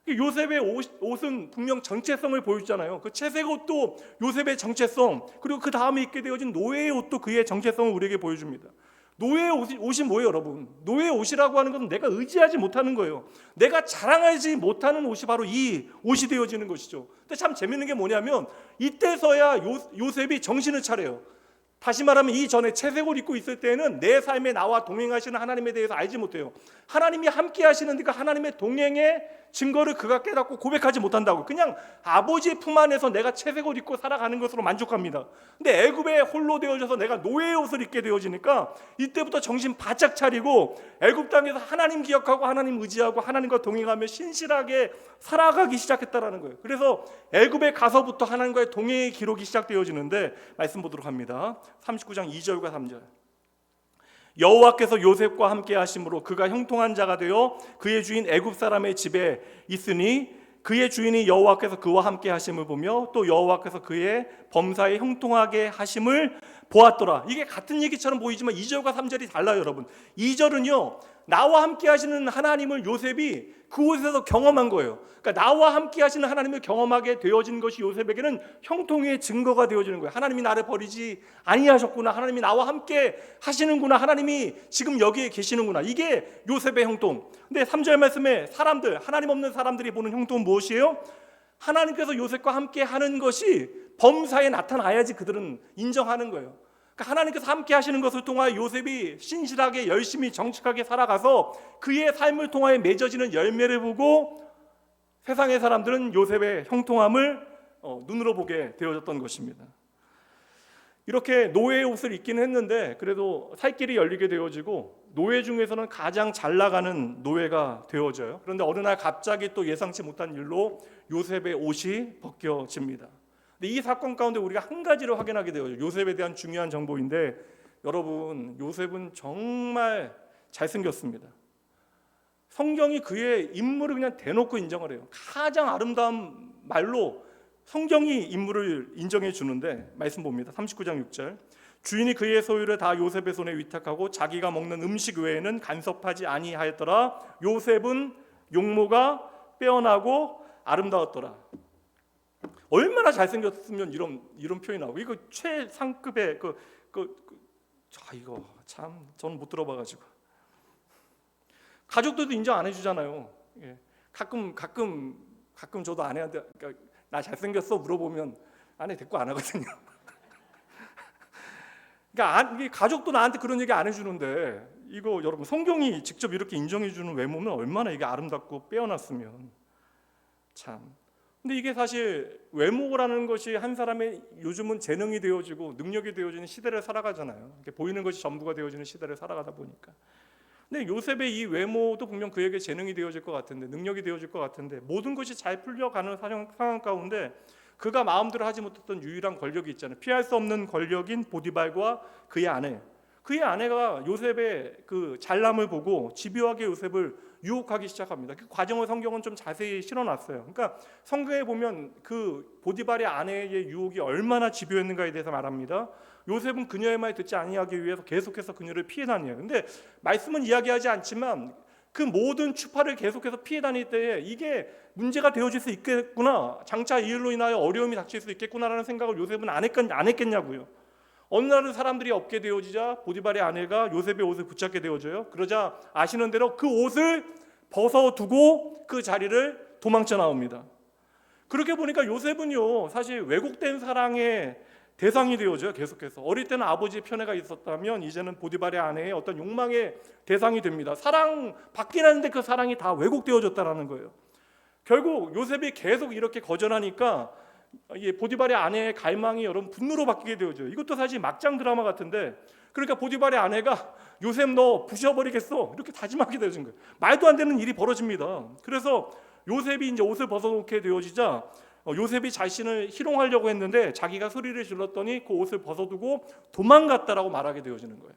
요셉의 옷은 분명 정체성을 보여주잖아요. 그 채색 옷도 요셉의 정체성, 그리고 그 다음에 입게 되어진 노예의 옷도 그의 정체성을 우리에게 보여줍니다. 노예의 옷이 뭐예요, 여러분? 노예의 옷이라고 하는 것은 내가 의지하지 못하는 거예요. 내가 자랑하지 못하는 옷이 바로 이 옷이 되어지는 것이죠. 근데 참 재밌는 게 뭐냐면 이때서야 요셉이 정신을 차려요. 다시 말하면 이전에 채색옷 입고 있을 때는 내 삶에 나와 동행하시는 하나님에 대해서 알지 못해요. 하나님이 함께 하시는데 그 하나님의 동행의 증거를 그가 깨닫고 고백하지 못한다고. 그냥 아버지의 품 안에서 내가 채색옷 입고 살아가는 것으로 만족합니다. 근데 애굽에 홀로 되어져서 내가 노예의 옷을 입게 되어지니까 이때부터 정신 바짝 차리고 애굽 땅에서 하나님 기억하고 하나님 의지하고 하나님과 동행하며 신실하게 살아가기 시작했다라는 거예요. 그래서 애굽에 가서부터 하나님과의 동행의 기록이 시작되어지는데, 말씀 보도록 합니다. 39장 2절과 3절. 여호와께서 요셉과 함께 하심으로 그가 형통한 자가 되어 그의 주인 애굽 사람의 집에 있으니 그의 주인이 여호와께서 그와 함께 하심을 보며 또 여호와께서 그의 범사에 형통하게 하심을 보았더라. 이게 같은 얘기처럼 보이지만 2절과 3절이 달라요, 여러분. 2절은요, 나와 함께 하시는 하나님을 요셉이 그곳에서 경험한 거예요. 그러니까 나와 함께 하시는 하나님을 경험하게 되어진 것이 요셉에게는 형통의 증거가 되어지는 거예요. 하나님이 나를 버리지 아니하셨구나, 하나님이 나와 함께 하시는구나, 하나님이 지금 여기에 계시는구나. 이게 요셉의 형통. 근데 3절 말씀에 사람들, 하나님 없는 사람들이 보는 형통은 무엇이에요? 하나님께서 요셉과 함께 하는 것이 범사에 나타나야지 그들은 인정하는 거예요. 그러니까 하나님께서 함께 하시는 것을 통하여 요셉이 신실하게 열심히 정직하게 살아가서 그의 삶을 통하여 맺어지는 열매를 보고 세상의 사람들은 요셉의 형통함을 눈으로 보게 되어졌던 것입니다. 이렇게 노예의 옷을 입긴 했는데 그래도 살 길이 열리게 되어지고 노예 중에서는 가장 잘 나가는 노예가 되어져요. 그런데 어느 날 갑자기 또 예상치 못한 일로 요셉의 옷이 벗겨집니다. 근데 이 사건 가운데 우리가 한 가지를 확인하게 돼요. 요셉에 대한 중요한 정보인데, 여러분, 요셉은 정말 잘생겼습니다. 성경이 그의 인물을 그냥 대놓고 인정을 해요. 가장 아름다운 말로 성경이 인물을 인정해 주는데, 말씀 봅니다. 39장 6절. 주인이 그의 소유를 다 요셉의 손에 위탁하고 자기가 먹는 음식 외에는 간섭하지 아니하였더라. 요셉은 용모가 빼어나고 아름다웠더라. 얼마나 잘생겼으면 이런 표현이 나오고, 이거 최상급의 이거 참 저는 못 들어봐가지고. 가족들도 인정 안 해주잖아요. 예. 가끔 저도 아내한테 그러니까 나 잘생겼어 물어보면 아내 대꾸 안 하거든요. 그러니까 이게 가족도 나한테 그런 얘기 안 해주는데 이거 여러분 성경이 직접 이렇게 인정해주는 외모면 얼마나 이게 아름답고 빼어났으면 참. 근데 이게 사실 외모라는 것이 한 사람의 요즘은 재능이 되어지고 능력이 되어지는 시대를 살아가잖아요. 이렇게 보이는 것이 전부가 되어지는 시대를 살아가다 보니까. 근데 요셉의 이 외모도 분명 그에게 재능이 되어질 것 같은데 능력이 되어질 것 같은데 모든 것이 잘 풀려가는 상황 가운데 그가 마음대로 하지 못했던 유일한 권력이 있잖아요. 피할 수 없는 권력인 보디발과 그의 아내. 그의 아내가 요셉의 그 잘남을 보고 집요하게 요셉을 유혹하기 시작합니다. 그 과정을 성경은 좀 자세히 실어놨어요. 그러니까 성경에 보면 그 보디발의 아내의 유혹이 얼마나 집요했는가에 대해서 말합니다. 요셉은 그녀의 말 듣지 아니하기 위해서 계속해서 그녀를 피해 다녀요. 근데 말씀은 이야기하지 않지만 그 모든 추파를 계속해서 피해 다닐 때에 이게 문제가 되어질 수 있겠구나, 장차 이 일로 인하여 어려움이 닥칠 수 있겠구나라는 생각을 요셉은 안 했겠냐고요. 어느 날은 사람들이 없게 되어지자 보디발의 아내가 요셉의 옷을 붙잡게 되어져요. 그러자 아시는 대로 그 옷을 벗어두고 그 자리를 도망쳐 나옵니다. 그렇게 보니까 요셉은요 사실 왜곡된 사랑의 대상이 되어져요. 계속해서 어릴 때는 아버지의 편애가 있었다면 이제는 보디발의 아내의 어떤 욕망의 대상이 됩니다. 사랑 받긴 하는데 그 사랑이 다 왜곡되어졌다라는 거예요. 결국 요셉이 계속 이렇게 거절하니까 보디발의 아내의 갈망이 여러분 분노로 바뀌게 되어져요. 이것도 사실 막장 드라마 같은데, 그러니까 보디발의 아내가 요셉 너 부셔버리겠어 이렇게 다짐하게 되어진 거예요. 말도 안 되는 일이 벌어집니다. 그래서 요셉이 이제 옷을 벗어놓게 되어지자 요셉이 자신을 희롱하려고 했는데 자기가 소리를 질렀더니 그 옷을 벗어두고 도망갔다라고 말하게 되어지는 거예요.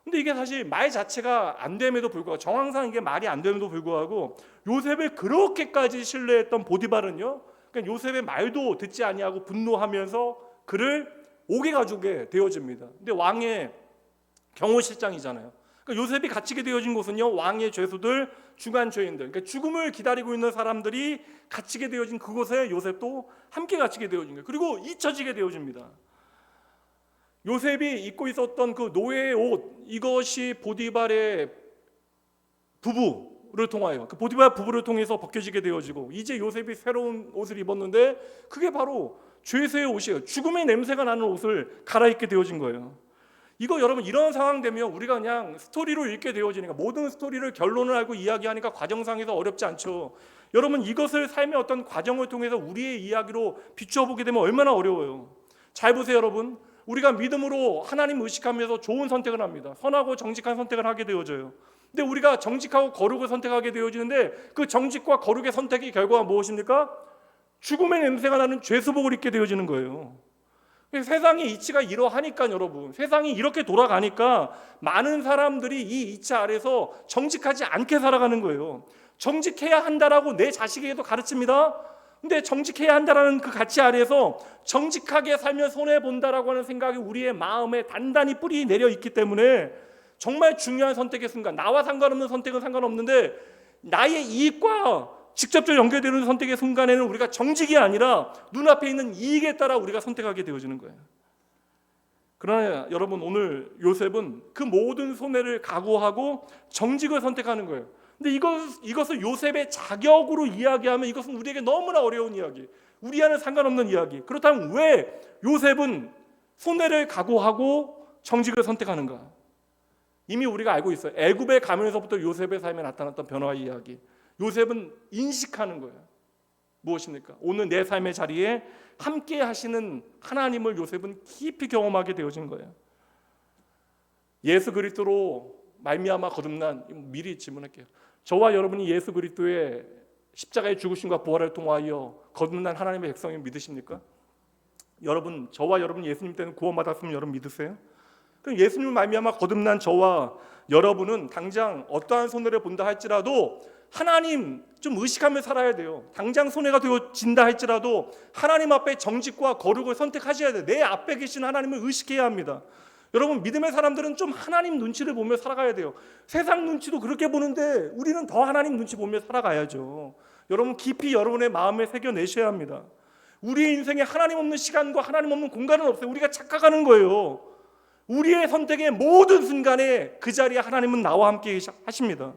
근데 이게 사실 말 자체가 안 됨에도 불구하고, 정황상 이게 말이 안 됨에도 불구하고 요셉을 그렇게까지 신뢰했던 보디발은요, 그러니까 요셉의 말도 듣지 아니하고 분노하면서 그를 옥에 가두게 되어집니다. 근데 왕의 경호실장이잖아요. 그러니까 요셉이 갇히게 되어진 곳은요 왕의 죄수들, 중한 죄인들, 그러니까 죽음을 기다리고 있는 사람들이 갇히게 되어진 그곳에 요셉도 함께 갇히게 되어진 거예요. 그리고 잊혀지게 되어집니다. 요셉이 입고 있었던 그 노예의 옷, 이것이 보디발의 부부를 통하여, 그 보디발 부부를 통해서 벗겨지게 되어지고, 이제 요셉이 새로운 옷을 입었는데 그게 바로 죄수의 옷이에요. 죽음의 냄새가 나는 옷을 갈아입게 되어진 거예요. 이거 여러분 이런 상황 되면 우리가 그냥 스토리로 읽게 되어지니까, 모든 스토리를 결론을 알고 이야기하니까 과정상에서 어렵지 않죠. 여러분 이것을 삶의 어떤 과정을 통해서 우리의 이야기로 비추어 보게 되면 얼마나 어려워요. 잘 보세요 여러분. 우리가 믿음으로 하나님 의식하면서 좋은 선택을 합니다. 선하고 정직한 선택을 하게 되어져요. 근데 우리가 정직하고 거룩을 선택하게 되어지는데 그 정직과 거룩의 선택의 결과가 무엇입니까? 죽음의 냄새가 나는 죄수복을 입게 되어지는 거예요. 세상의 이치가 이러하니까 여러분, 세상이 이렇게 돌아가니까 많은 사람들이 이 이치 아래서 정직하지 않게 살아가는 거예요. 정직해야 한다라고 내 자식에게도 가르칩니다. 근데 정직해야 한다라는 그 가치 아래에서 정직하게 살면 손해본다라고 하는 생각이 우리의 마음에 단단히 뿌리 내려 있기 때문에 정말 중요한 선택의 순간, 나와 상관없는 선택은 상관없는데 나의 이익과 직접적으로 연결되는 선택의 순간에는 우리가 정직이 아니라 눈앞에 있는 이익에 따라 우리가 선택하게 되어지는 거예요. 그러나 여러분 오늘 요셉은 그 모든 손해를 각오하고 정직을 선택하는 거예요. 근데 이것을 요셉의 자격으로 이야기하면 이것은 우리에게 너무나 어려운 이야기, 우리와는 상관없는 이야기. 그렇다면 왜 요셉은 손해를 각오하고 정직을 선택하는가? 이미 우리가 알고 있어요. 애굽에 가면서부터 요셉의 삶에 나타났던 변화의 이야기. 요셉은 인식하는 거예요. 무엇입니까? 오늘 내 삶의 자리에 함께 하시는 하나님을 요셉은 깊이 경험하게 되어진 거예요. 예수 그리스도로 말미암아 거듭난, 미리 질문할게요. 저와 여러분이 예수 그리스도의 십자가의 죽으심과 부활을 통하여 거듭난 하나님의 백성을 믿으십니까? 여러분, 저와 여러분 예수님 때는 구원받았으면 여러분 믿으세요? 그럼 예수님을 말미암아 거듭난 저와 여러분은 당장 어떠한 손해를 본다 할지라도 하나님 좀 의식하며 살아야 돼요. 당장 손해가 되어진다 할지라도 하나님 앞에 정직과 거룩을 선택하셔야 돼요. 내 앞에 계신 하나님을 의식해야 합니다. 여러분 믿음의 사람들은 좀 하나님 눈치를 보며 살아가야 돼요. 세상 눈치도 그렇게 보는데 우리는 더 하나님 눈치 보며 살아가야죠. 여러분 깊이 여러분의 마음에 새겨내셔야 합니다. 우리의 인생에 하나님 없는 시간과 하나님 없는 공간은 없어요. 우리가 착각하는 거예요. 우리의 선택의 모든 순간에 그 자리에 하나님은 나와 함께 하십니다.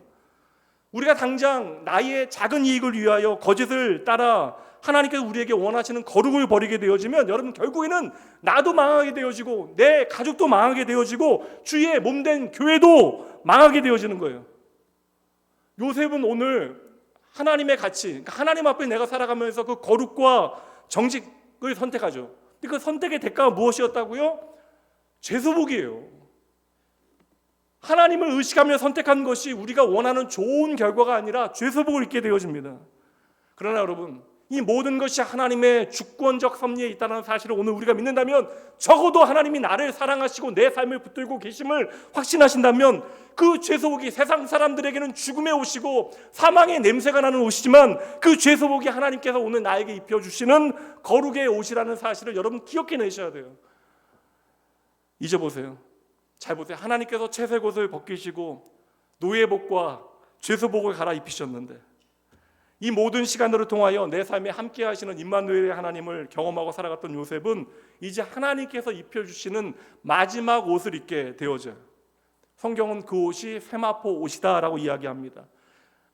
우리가 당장 나의 작은 이익을 위하여 거짓을 따라 하나님께서 우리에게 원하시는 거룩을 버리게 되어지면 여러분 결국에는 나도 망하게 되어지고 내 가족도 망하게 되어지고 주의 몸된 교회도 망하게 되어지는 거예요. 요셉은 오늘 하나님의 가치, 그러니까 하나님 앞에 내가 살아가면서 그 거룩과 정직을 선택하죠. 근데 그 선택의 대가가 무엇이었다고요? 죄소복이에요. 하나님을 의식하며 선택한 것이 우리가 원하는 좋은 결과가 아니라 죄소복을 입게 되어집니다. 그러나 여러분, 이 모든 것이 하나님의 주권적 섭리에 있다는 사실을 오늘 우리가 믿는다면, 적어도 하나님이 나를 사랑하시고 내 삶을 붙들고 계심을 확신하신다면, 그 죄소복이 세상 사람들에게는 죽음의 옷이고 사망의 냄새가 나는 옷이지만 그 죄소복이 하나님께서 오늘 나에게 입혀주시는 거룩의 옷이라는 사실을 여러분 기억해내셔야 돼요. 잊어보세요. 잘 보세요. 하나님께서 채색 옷을 벗기시고 노예복과 죄소복을 갈아입히셨는데, 이 모든 시간들을 통하여 내 삶에 함께 하시는 임마누엘의 하나님을 경험하고 살아갔던 요셉은 이제 하나님께서 입혀주시는 마지막 옷을 입게 되어져요. 성경은 그 옷이 세마포 옷이다라고 이야기합니다.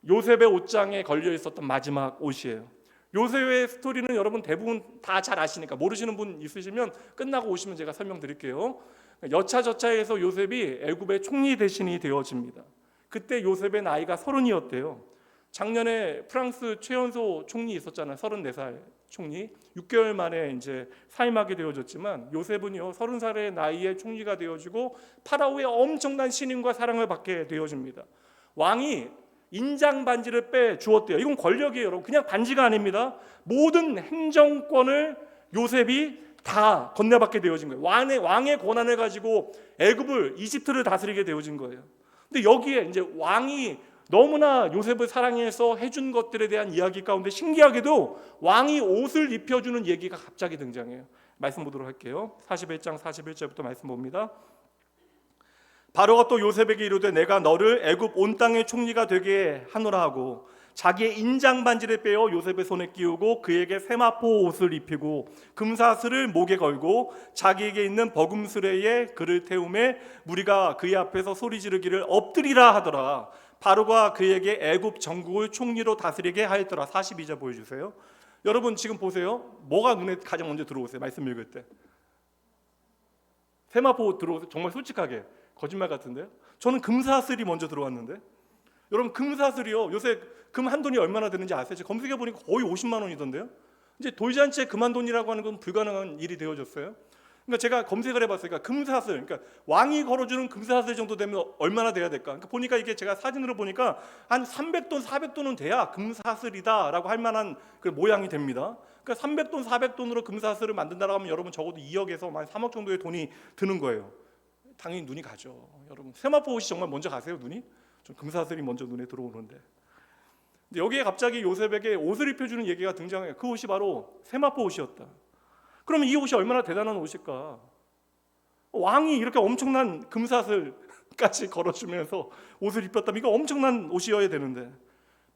요셉의 옷장에 걸려 있었던 마지막 옷이에요. 요셉의 스토리는 여러분 대부분 다 잘 아시니까, 모르시는 분 있으시면 끝나고 오시면 제가 설명드릴게요. 여차저차해서 요셉이 애굽의 총리 대신이 되어집니다. 그때 요셉의 나이가 30이었대요. 작년에 프랑스 최연소 총리 있었잖아요. 34살 총리. 6개월 만에 이제 사임하게 되어졌지만 요셉은요 30살의 나이에 총리가 되어지고 파라오의 엄청난 신임과 사랑을 받게 되어집니다. 왕이 인장 반지를 빼 주었대요. 이건 권력이에요, 여러분. 그냥 반지가 아닙니다. 모든 행정권을 요셉이 다 건네받게 되어진 거예요. 왕의 권한을 가지고 애굽을, 이집트를 다스리게 되어진 거예요. 근데 여기에 이제 왕이 너무나 요셉을 사랑해서 해준 것들에 대한 이야기 가운데 신기하게도 왕이 옷을 입혀주는 얘기가 갑자기 등장해요. 말씀 보도록 할게요. 41장 41절부터 말씀 봅니다. 바로가 또 요셉에게 이르되 내가 너를 애굽 온 땅의 총리가 되게 하노라 하고 자기의 인장 반지를 빼어 요셉의 손에 끼우고 그에게 세마포 옷을 입히고 금사슬을 목에 걸고 자기에게 있는 버금수레에 그를 태우매 무리가 그의 앞에서 소리 지르기를 엎드리라 하더라. 바로가 그에게 애굽 전국을 총리로 다스리게 하였더라. 42절 보여주세요. 여러분 지금 보세요. 뭐가 눈에 가장 먼저 들어오세요? 말씀 읽을 때 세마포 들어오세요? 정말 솔직하게 거짓말 같은데요? 저는 금사슬이 먼저 들어왔는데, 여러분 금사슬이요 요새 금 한 돈이 얼마나 되는지 아세요? 검색해 보니까 거의 50만 원이던데요. 이제 돌잔치에 금 한 돈이라고 하는 건 불가능한 일이 되어졌어요. 그러니까 제가 검색을 해봤어요. 그러니까 금사슬, 그러니까 왕이 걸어주는 금사슬 정도 되면 얼마나 돼야 될까? 그러니까 보니까 이게 제가 사진으로 보니까 한 300돈, 400돈은 돼야 금사슬이다라고 할 만한 그 모양이 됩니다. 그러니까 300돈, 400돈으로 금사슬을 만든다라고 하면 여러분 적어도 2억에서 한 3억 정도의 돈이 드는 거예요. 당연히 눈이 가죠. 여러분 세마포 옷이 정말 먼저 가세요, 눈이? 좀 금사슬이 먼저 눈에 들어오는데. 근데 여기에 갑자기 요셉에게 옷을 입혀주는 얘기가 등장해요. 그 옷이 바로 세마포 옷이었다. 그러면 이 옷이 얼마나 대단한 옷일까? 왕이 이렇게 엄청난 금사슬까지 걸어주면서 옷을 입혔다면 이거 엄청난 옷이어야 되는데,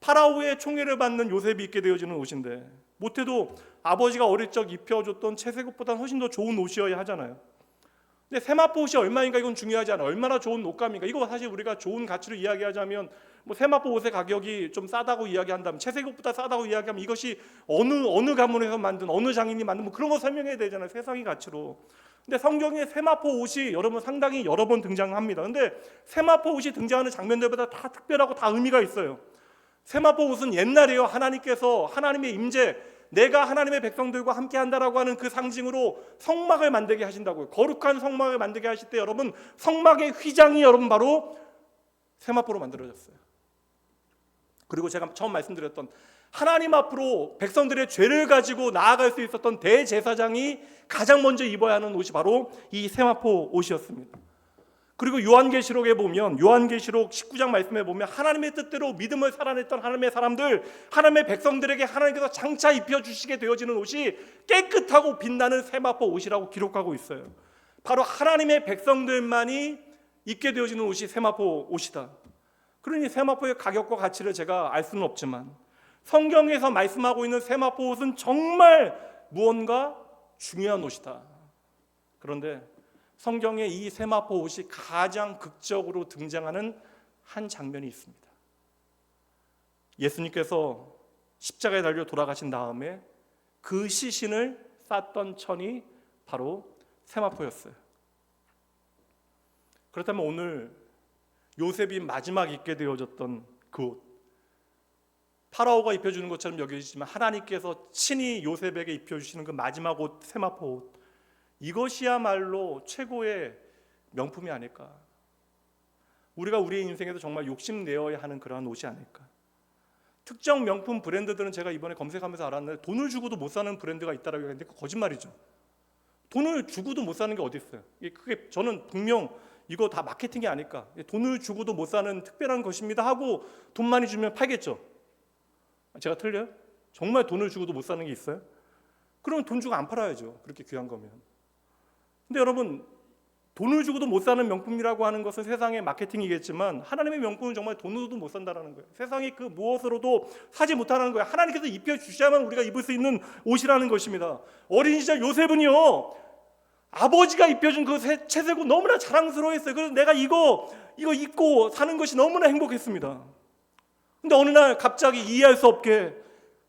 파라오의 총애를 받는 요셉이 입게 되어지는 옷인데, 못해도 아버지가 어릴 적 입혀줬던 채색 옷보다는 훨씬 더 좋은 옷이어야 하잖아요. 근데 세마포 옷이 얼마인가 이건 중요하지 않아요. 얼마나 좋은 옷감인가. 이거 사실 우리가 좋은 가치로 이야기하자면 뭐 세마포 옷의 가격이 좀 싸다고 이야기한다면, 채색 옷보다 싸다고 이야기하면 이것이 어느 가문에서 만든 어느 장인이 만든 뭐 그런 거 설명해야 되잖아요. 세상의 가치로. 근데 성경에 세마포 옷이 여러분 상당히 여러 번 등장합니다. 근데 세마포 옷이 등장하는 장면들보다 다 특별하고 다 의미가 있어요. 세마포 옷은 옛날에요 하나님께서 하나님의 임재, 내가 하나님의 백성들과 함께 한다라고 하는 그 상징으로 성막을 만들게 하신다고요. 거룩한 성막을 만들게 하실 때 여러분 성막의 휘장이 여러분 바로 세마포로 만들어졌어요. 그리고 제가 처음 말씀드렸던 하나님 앞으로 백성들의 죄를 가지고 나아갈 수 있었던 대제사장이 가장 먼저 입어야 하는 옷이 바로 이 세마포 옷이었습니다. 그리고 요한계시록에 보면, 요한계시록 19장 말씀에 보면 하나님의 뜻대로 믿음을 살아냈던 하나님의 사람들, 하나님의 백성들에게 하나님께서 장차 입혀주시게 되어지는 옷이 깨끗하고 빛나는 세마포 옷이라고 기록하고 있어요. 바로 하나님의 백성들만이 입게 되어지는 옷이 세마포 옷이다. 그러니 세마포의 가격과 가치를 제가 알 수는 없지만 성경에서 말씀하고 있는 세마포 옷은 정말 무언가 중요한 옷이다. 그런데 성경에 이 세마포 옷이 가장 극적으로 등장하는 한 장면이 있습니다. 예수님께서 십자가에 달려 돌아가신 다음에 그 시신을 쌌던 천이 바로 세마포였어요. 그렇다면 오늘 요셉이 마지막 입게 되어졌던 그 옷, 파라오가 입혀주는 것처럼 여겨지지만 하나님께서 친히 요셉에게 입혀주시는 그 마지막 옷, 세마포 옷, 이것이야말로 최고의 명품이 아닐까. 우리가 우리의 인생에서 정말 욕심내어야 하는 그러한 옷이 아닐까. 특정 명품 브랜드들은 제가 이번에 검색하면서 알았는데 돈을 주고도 못 사는 브랜드가 있다라고 했는데 그거 거짓말이죠. 돈을 주고도 못 사는 게 어디 있어요? 그게 저는 분명 이거 다 마케팅이 아닐까. 돈을 주고도 못 사는 특별한 것입니다 하고 돈 많이 주면 팔겠죠. 제가 틀려요? 정말 돈을 주고도 못 사는 게 있어요? 그러면 돈 주고 안 팔아야죠. 그렇게 귀한 거면. 근데 여러분, 돈을 주고도 못 사는 명품이라고 하는 것은 세상의 마케팅이겠지만 하나님의 명품은 정말 돈으로도 못 산다는 거예요. 세상의 그 무엇으로도 사지 못하는 거예요. 하나님께서 입혀주셔야만 우리가 입을 수 있는 옷이라는 것입니다. 어린 시절 요셉은요, 아버지가 입혀준 그 채색 옷 너무나 자랑스러워했어요. 그래서 내가 이거 입고 사는 것이 너무나 행복했습니다. 근데 어느 날 갑자기 이해할 수 없게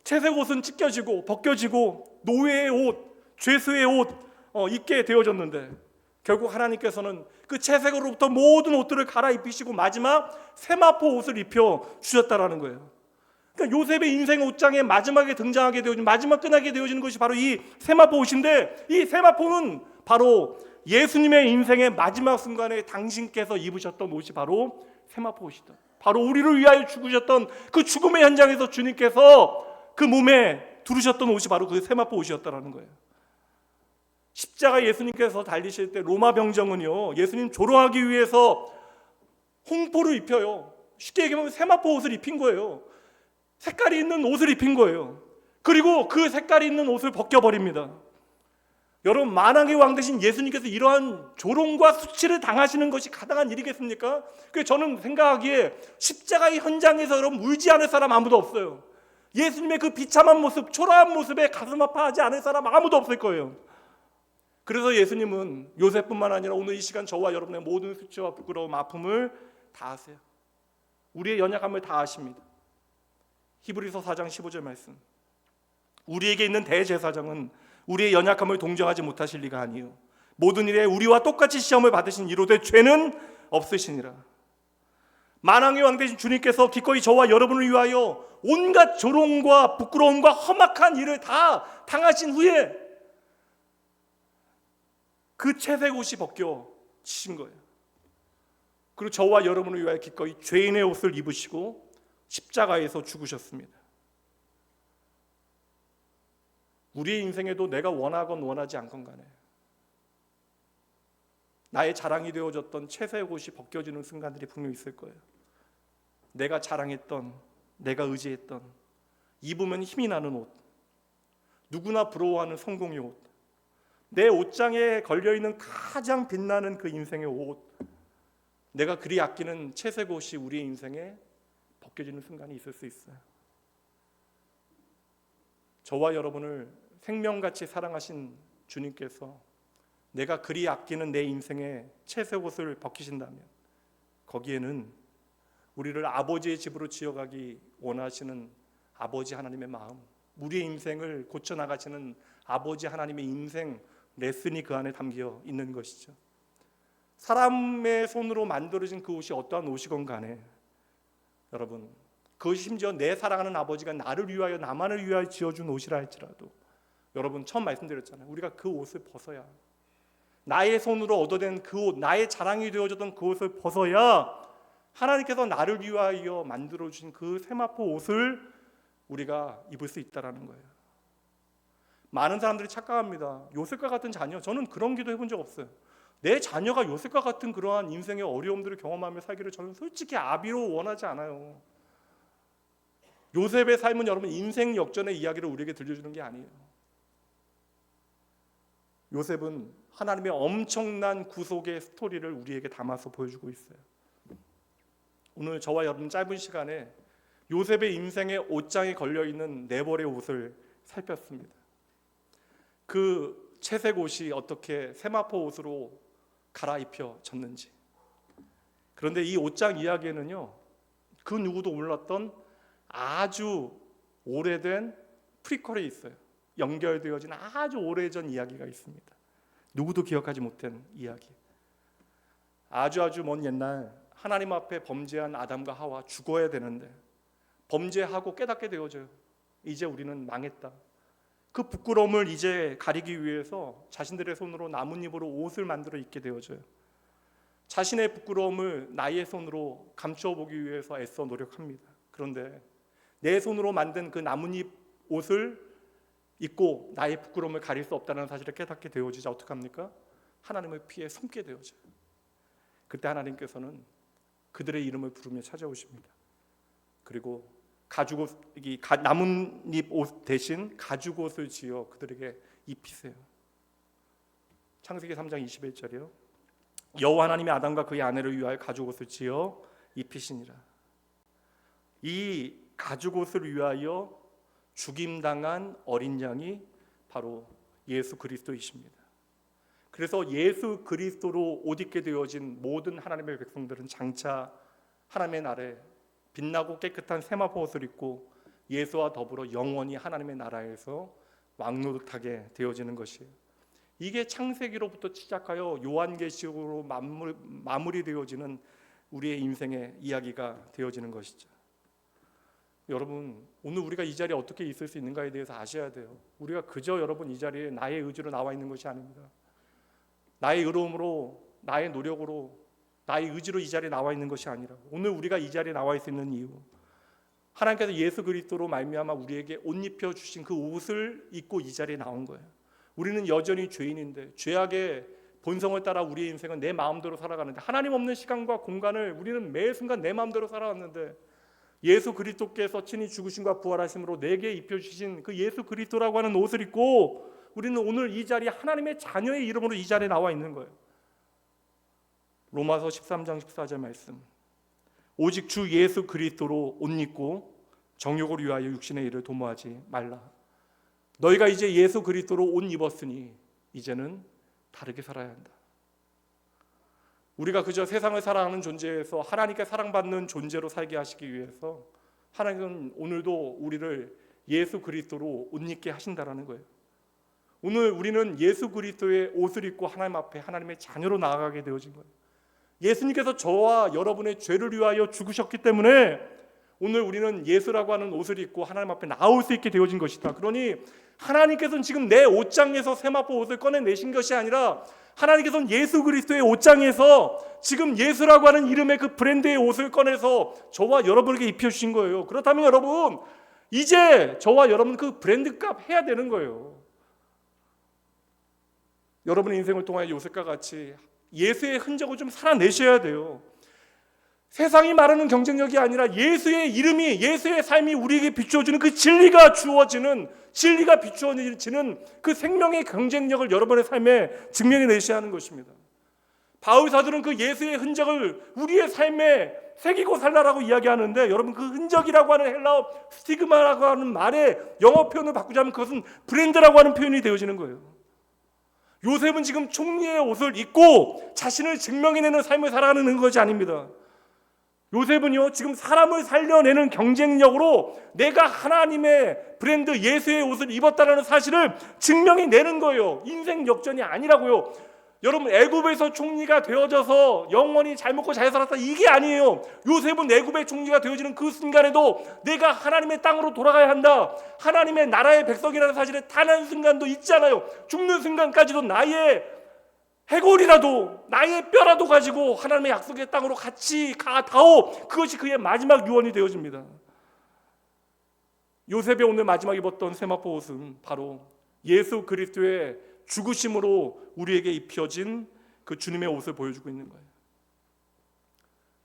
채색 옷은 찢겨지고 벗겨지고 노예의 옷, 죄수의 옷 입게 되어졌는데 결국 하나님께서는 그 채색으로부터 모든 옷들을 갈아입히시고 마지막 세마포 옷을 입혀 주셨다라는 거예요. 그러니까 요셉의 인생 옷장에 마지막에 등장하게 되어진, 마지막 끝나게 되어지는 것이 바로 이 세마포 옷인데, 이 세마포는 바로 예수님의 인생의 마지막 순간에 당신께서 입으셨던 옷이 바로 세마포 옷이다. 바로 우리를 위하여 죽으셨던 그 죽음의 현장에서 주님께서 그 몸에 두르셨던 옷이 바로 그 세마포 옷이었다라는 거예요. 십자가 예수님께서 달리실 때 로마 병정은요, 예수님 조롱하기 위해서 홍포를 입혀요. 쉽게 얘기하면 세마포 옷을 입힌 거예요. 색깔이 있는 옷을 입힌 거예요. 그리고 그 색깔이 있는 옷을 벗겨버립니다. 여러분, 만왕의 왕 되신 예수님께서 이러한 조롱과 수치를 당하시는 것이 가당한 일이겠습니까? 그래서 저는 생각하기에 십자가의 현장에서 여러분 울지 않을 사람 아무도 없어요. 예수님의 그 비참한 모습, 초라한 모습에 가슴 아파하지 않을 사람 아무도 없을 거예요. 그래서 예수님은 요셉뿐만 아니라 오늘 이 시간 저와 여러분의 모든 수치와 부끄러움, 아픔을 다 아세요. 우리의 연약함을 다 아십니다. 히브리서 4장 15절 말씀, 우리에게 있는 대제사장은 우리의 연약함을 동정하지 못하실 리가 아니요 모든 일에 우리와 똑같이 시험을 받으신 이로되 죄는 없으시니라. 만왕의 왕 되신 주님께서 기꺼이 저와 여러분을 위하여 온갖 조롱과 부끄러움과 험악한 일을 다 당하신 후에 그 채색 옷이 벗겨지신 거예요. 그리고 저와 여러분을 위하여 기꺼이 죄인의 옷을 입으시고 십자가에서 죽으셨습니다. 우리의 인생에도 내가 원하건 원하지 않건 간에 나의 자랑이 되어졌던 채색 옷이 벗겨지는 순간들이 분명히 있을 거예요. 내가 자랑했던, 내가 의지했던, 입으면 힘이 나는 옷, 누구나 부러워하는 성공의 옷, 내 옷장에 걸려있는 가장 빛나는 그 인생의 옷, 내가 그리 아끼는 채색 옷이 우리의 인생에 벗겨지는 순간이 있을 수 있어요. 저와 여러분을 생명같이 사랑하신 주님께서 내가 그리 아끼는 내 인생의 채색 옷을 벗기신다면 거기에는 우리를 아버지의 집으로 지어가기 원하시는 아버지 하나님의 마음, 우리의 인생을 고쳐나가시는 아버지 하나님의 인생 레슨이 그 안에 담겨 있는 것이죠. 사람의 손으로 만들어진 그 옷이 어떠한 옷이건 간에 여러분, 그것이 심지어 내 사랑하는 아버지가 나를 위하여, 나만을 위하여 지어준 옷이라 할지라도 여러분, 처음 말씀드렸잖아요. 우리가 그 옷을 벗어야, 나의 손으로 얻어낸 그 옷, 나의 자랑이 되어졌던 그 옷을 벗어야 하나님께서 나를 위하여 만들어주신 그 세마포 옷을 우리가 입을 수 있다는 거예요. 많은 사람들이 착각합니다. 요셉과 같은 자녀, 저는 그런 기도 해본 적 없어요. 내 자녀가 요셉과 같은 그러한 인생의 어려움들을 경험하며 살기를 저는 솔직히 아비로 원하지 않아요. 요셉의 삶은 여러분 인생 역전의 이야기를 우리에게 들려주는 게 아니에요. 요셉은 하나님의 엄청난 구속의 스토리를 우리에게 담아서 보여주고 있어요. 오늘 저와 여러분 짧은 시간에 요셉의 인생의 옷장에 걸려있는 네 벌의 옷을 살폈습니다. 그 채색 옷이 어떻게 세마포 옷으로 갈아입혀졌는지. 그런데 이 옷장 이야기에는요, 그 누구도 몰랐던 아주 오래된 프리퀄이 있어요. 연결되어진 아주 오래전 이야기가 있습니다. 누구도 기억하지 못한 이야기. 아주 먼 옛날 하나님 앞에 범죄한 아담과 하와 죽어야 되는데 범죄하고 깨닫게 되어져요. 이제 우리는 망했다. 그 부끄러움을 이제 가리기 위해서 자신들의 손으로 나뭇잎으로 옷을 만들어 입게 되어져요. 자신의 부끄러움을 나의 손으로 감추어 보기 위해서 애써 노력합니다. 그런데 내 손으로 만든 그 나뭇잎 옷을 입고 나의 부끄러움을 가릴 수 없다는 사실을 깨닫게 되어지자 어떡합니까? 하나님을 피해 숨게 되어져요. 그때 하나님께서는 그들의 이름을 부르며 찾아오십니다. 그리고 가죽옷, 나뭇잎 옷 대신 가죽옷을 지어 그들에게 입히세요. 창세기 3장 21절이요. 여호와 하나님이 아담과 그의 아내를 위하여 가죽옷을 지어 입히시니라. 이 가죽옷을 위하여 죽임당한 어린 양이 바로 예수 그리스도이십니다. 그래서 예수 그리스도로 옷 입게 되어진 모든 하나님의 백성들은 장차 하나님의 나라에 빛나고 깨끗한 세마포 옷을 입고 예수와 더불어 영원히 하나님의 나라에서 왕노릇하게 되어지는 것이에요. 이게 창세기로부터 시작하여 요한계시록으로 마무리되어지는 우리의 인생의 이야기가 되어지는 것이죠. 여러분, 오늘 우리가 이 자리에 어떻게 있을 수 있는가에 대해서 아셔야 돼요. 우리가 그저 여러분 이 자리에 나의 의지로 나와 있는 것이 아닙니다. 나의 의로움으로, 나의 노력으로, 나의 의지로 이 자리에 나와 있는 것이 아니라 오늘 우리가 이 자리에 나와 있는 이유, 하나님께서 예수 그리스도로 말미암아 우리에게 옷 입혀 주신 그 옷을 입고 이 자리에 나온 거예요. 우리는 여전히 죄인인데 죄악의 본성을 따라 우리의 인생은 내 마음대로 살아가는데 하나님 없는 시간과 공간을 우리는 매 순간 내 마음대로 살아왔는데 예수 그리스도께서 친히 죽으심과 부활하심으로 내게 입혀주신 그 예수 그리스도라고 하는 옷을 입고 우리는 오늘 이 자리에 하나님의 자녀의 이름으로 이 자리에 나와 있는 거예요. 로마서 13장 14절 말씀, 오직 주 예수 그리스도로 옷 입고 정욕을 위하여 육신의 일을 도모하지 말라. 너희가 이제 예수 그리스도로 옷 입었으니 이제는 다르게 살아야 한다. 우리가 그저 세상을 사랑하는 존재에서 하나님께 사랑받는 존재로 살게 하시기 위해서 하나님은 오늘도 우리를 예수 그리스도로 옷 입게 하신다라는 거예요. 오늘 우리는 예수 그리스도의 옷을 입고 하나님 앞에 하나님의 자녀로 나아가게 되어진 거예요. 예수님께서 저와 여러분의 죄를 위하여 죽으셨기 때문에 오늘 우리는 예수라고 하는 옷을 입고 하나님 앞에 나올 수 있게 되어진 것이다. 그러니 하나님께서는 지금 내 옷장에서 세마포 옷을 꺼내내신 것이 아니라 하나님께서는 예수 그리스도의 옷장에서 지금 예수라고 하는 이름의 그 브랜드의 옷을 꺼내서 저와 여러분에게 입혀주신 거예요. 그렇다면 여러분, 이제 저와 여러분 그 브랜드 값 해야 되는 거예요. 여러분의 인생을 통하여 요셉과 같이 예수의 흔적을 좀 살아내셔야 돼요. 세상이 말하는 경쟁력이 아니라 예수의 이름이, 예수의 삶이 우리에게 비추어주는 그 진리가 주어지는, 진리가 비추어지는 그 생명의 경쟁력을 여러분의 삶에 증명해 내셔야 하는 것입니다. 바울 사도는 그 예수의 흔적을 우리의 삶에 새기고 살라라고 이야기하는데, 여러분 그 흔적이라고 하는 헬라어 스티그마라고 하는 말의 영어 표현을 바꾸자면 그것은 브랜드라고 하는 표현이 되어지는 거예요. 요셉은 지금 총리의 옷을 입고 자신을 증명해내는 삶을 살아가는 것이 아닙니다. 요셉은요, 지금 사람을 살려내는 경쟁력으로 내가 하나님의 브랜드 예수의 옷을 입었다는 사실을 증명해내는 거예요. 인생 역전이 아니라고요. 여러분, 애굽에서 총리가 되어져서 영원히 잘 먹고 잘 살았다, 이게 아니에요. 요셉은 애굽의 총리가 되어지는 그 순간에도 내가 하나님의 땅으로 돌아가야 한다, 하나님의 나라의 백성이라는 사실에 단 한 순간도 잊지 않아요. 죽는 순간까지도 나의 해골이라도, 나의 뼈라도 가지고 하나님의 약속의 땅으로 같이 가다오. 그것이 그의 마지막 유언이 되어집니다. 요셉이 오늘 마지막 입었던 세마포 옷은 바로 예수 그리스도의 죽으심으로 우리에게 입혀진 그 주님의 옷을 보여주고 있는 거예요.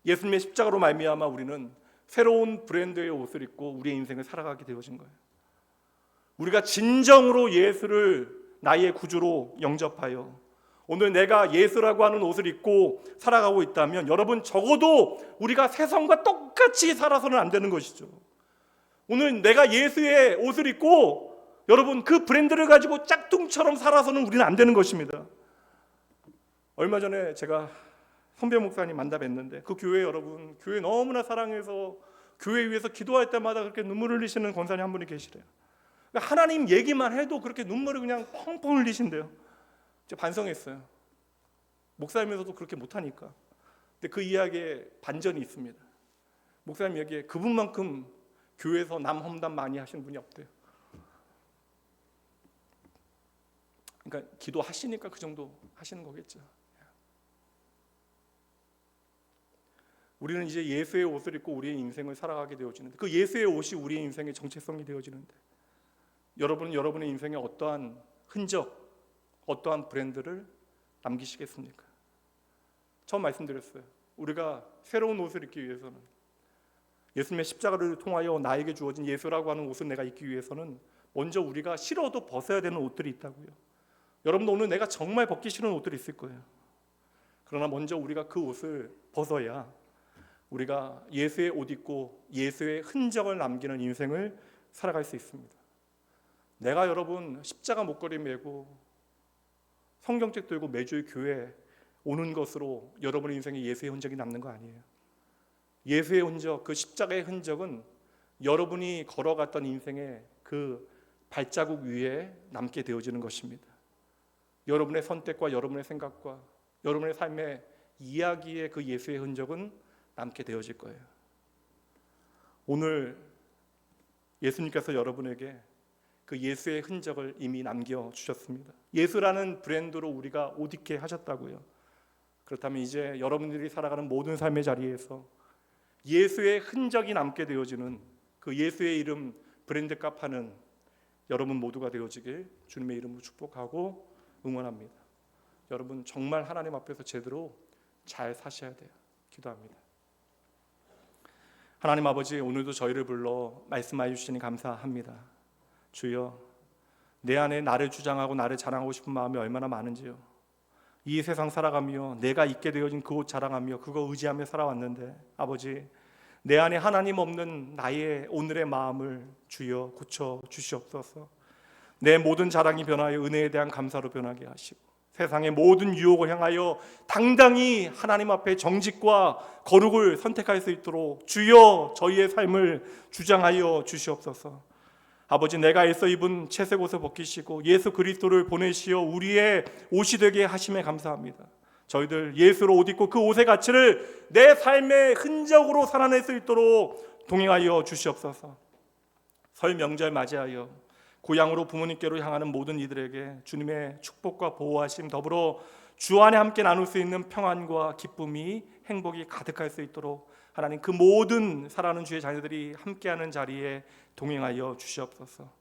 예수님의 십자가로 말미암아 우리는 새로운 브랜드의 옷을 입고 우리의 인생을 살아가게 되어진 거예요. 우리가 진정으로 예수를 나의 구주로 영접하여 오늘 내가 예수라고 하는 옷을 입고 살아가고 있다면, 여러분 적어도 우리가 세상과 똑같이 살아서는 안 되는 것이죠. 오늘 내가 예수의 옷을 입고 여러분 그 브랜드를 가지고 짝퉁처럼 살아서는 우리는 안 되는 것입니다. 얼마 전에 제가 선배 목사님 만나 뵀는데 그 교회, 여러분 교회 너무나 사랑해서 교회 위에서 기도할 때마다 그렇게 눈물을 흘리시는 권사님 한 분이 계시래요. 하나님 얘기만 해도 그렇게 눈물을 그냥 펑펑 흘리신대요. 제가 반성했어요. 목사님에서도 그렇게 못하니까. 근데 그 이야기에 반전이 있습니다. 목사님 얘기에 그분만큼 교회에서 남 험담 많이 하시는 분이 없대요. 그러니까 기도하시니까 그 정도 하시는 거겠죠. 우리는 이제 예수의 옷을 입고 우리의 인생을 살아가게 되어지는데, 그 예수의 옷이 우리의 인생의 정체성이 되어지는데, 여러분은 여러분의 인생에 어떠한 흔적, 어떠한 브랜드를 남기시겠습니까? 처음 말씀드렸어요. 우리가 새로운 옷을 입기 위해서는, 예수님의 십자가를 통하여 나에게 주어진 예수라고 하는 옷을 내가 입기 위해서는 먼저 우리가 싫어도 벗어야 되는 옷들이 있다고요. 여러분도 오늘 내가 정말 벗기 싫은 옷들이 있을 거예요. 그러나 먼저 우리가 그 옷을 벗어야 우리가 예수의 옷 입고 예수의 흔적을 남기는 인생을 살아갈 수 있습니다. 내가 여러분 십자가 목걸이 메고 성경책 들고 매주 교회 오는 것으로 여러분의 인생에 예수의 흔적이 남는 거 아니에요. 예수의 흔적, 그 십자가의 흔적은 여러분이 걸어갔던 인생의 그 발자국 위에 남게 되어지는 것입니다. 여러분의 선택과 여러분의 생각과 여러분의 삶의 이야기의 그 예수의 흔적은 남게 되어질 거예요. 오늘 예수님께서 여러분에게 그 예수의 흔적을 이미 남겨주셨습니다. 예수라는 브랜드로 우리가 옷 입게 하셨다고요. 그렇다면 이제 여러분들이 살아가는 모든 삶의 자리에서 예수의 흔적이 남게 되어지는 그 예수의 이름 브랜드값 하는 여러분 모두가 되어지길 주님의 이름으로 축복하고 응원합니다. 여러분 정말 하나님 앞에서 제대로 잘 사셔야 돼요. 기도합니다. 하나님 아버지, 오늘도 저희를 불러 말씀하여 주시니 감사합니다. 주여, 내 안에 나를 주장하고 나를 자랑하고 싶은 마음이 얼마나 많은지요. 이 세상 살아가며 내가 있게 되어진 그 옷 자랑하며 그거 의지하며 살아왔는데, 아버지, 내 안에 하나님 없는 나의 오늘의 마음을 주여 고쳐 주시옵소서. 내 모든 자랑이 변하여 은혜에 대한 감사로 변하게 하시고, 세상의 모든 유혹을 향하여 당당히 하나님 앞에 정직과 거룩을 선택할 수 있도록 주여 저희의 삶을 주장하여 주시옵소서. 아버지, 내가 애써 입은 채색 옷을 벗기시고 예수 그리스도를 보내시어 우리의 옷이 되게 하심에 감사합니다. 저희들 예수로 옷 입고 그 옷의 가치를 내 삶의 흔적으로 살아낼 수 있도록 동행하여 주시옵소서. 설 명절 맞이하여 고향으로 부모님께로 향하는 모든 이들에게 주님의 축복과 보호하심, 더불어 주 안에 함께 나눌 수 있는 평안과 기쁨이, 행복이 가득할 수 있도록 하나님 그 모든 살아가는 주의 자녀들이 함께하는 자리에 동행하여 주시옵소서.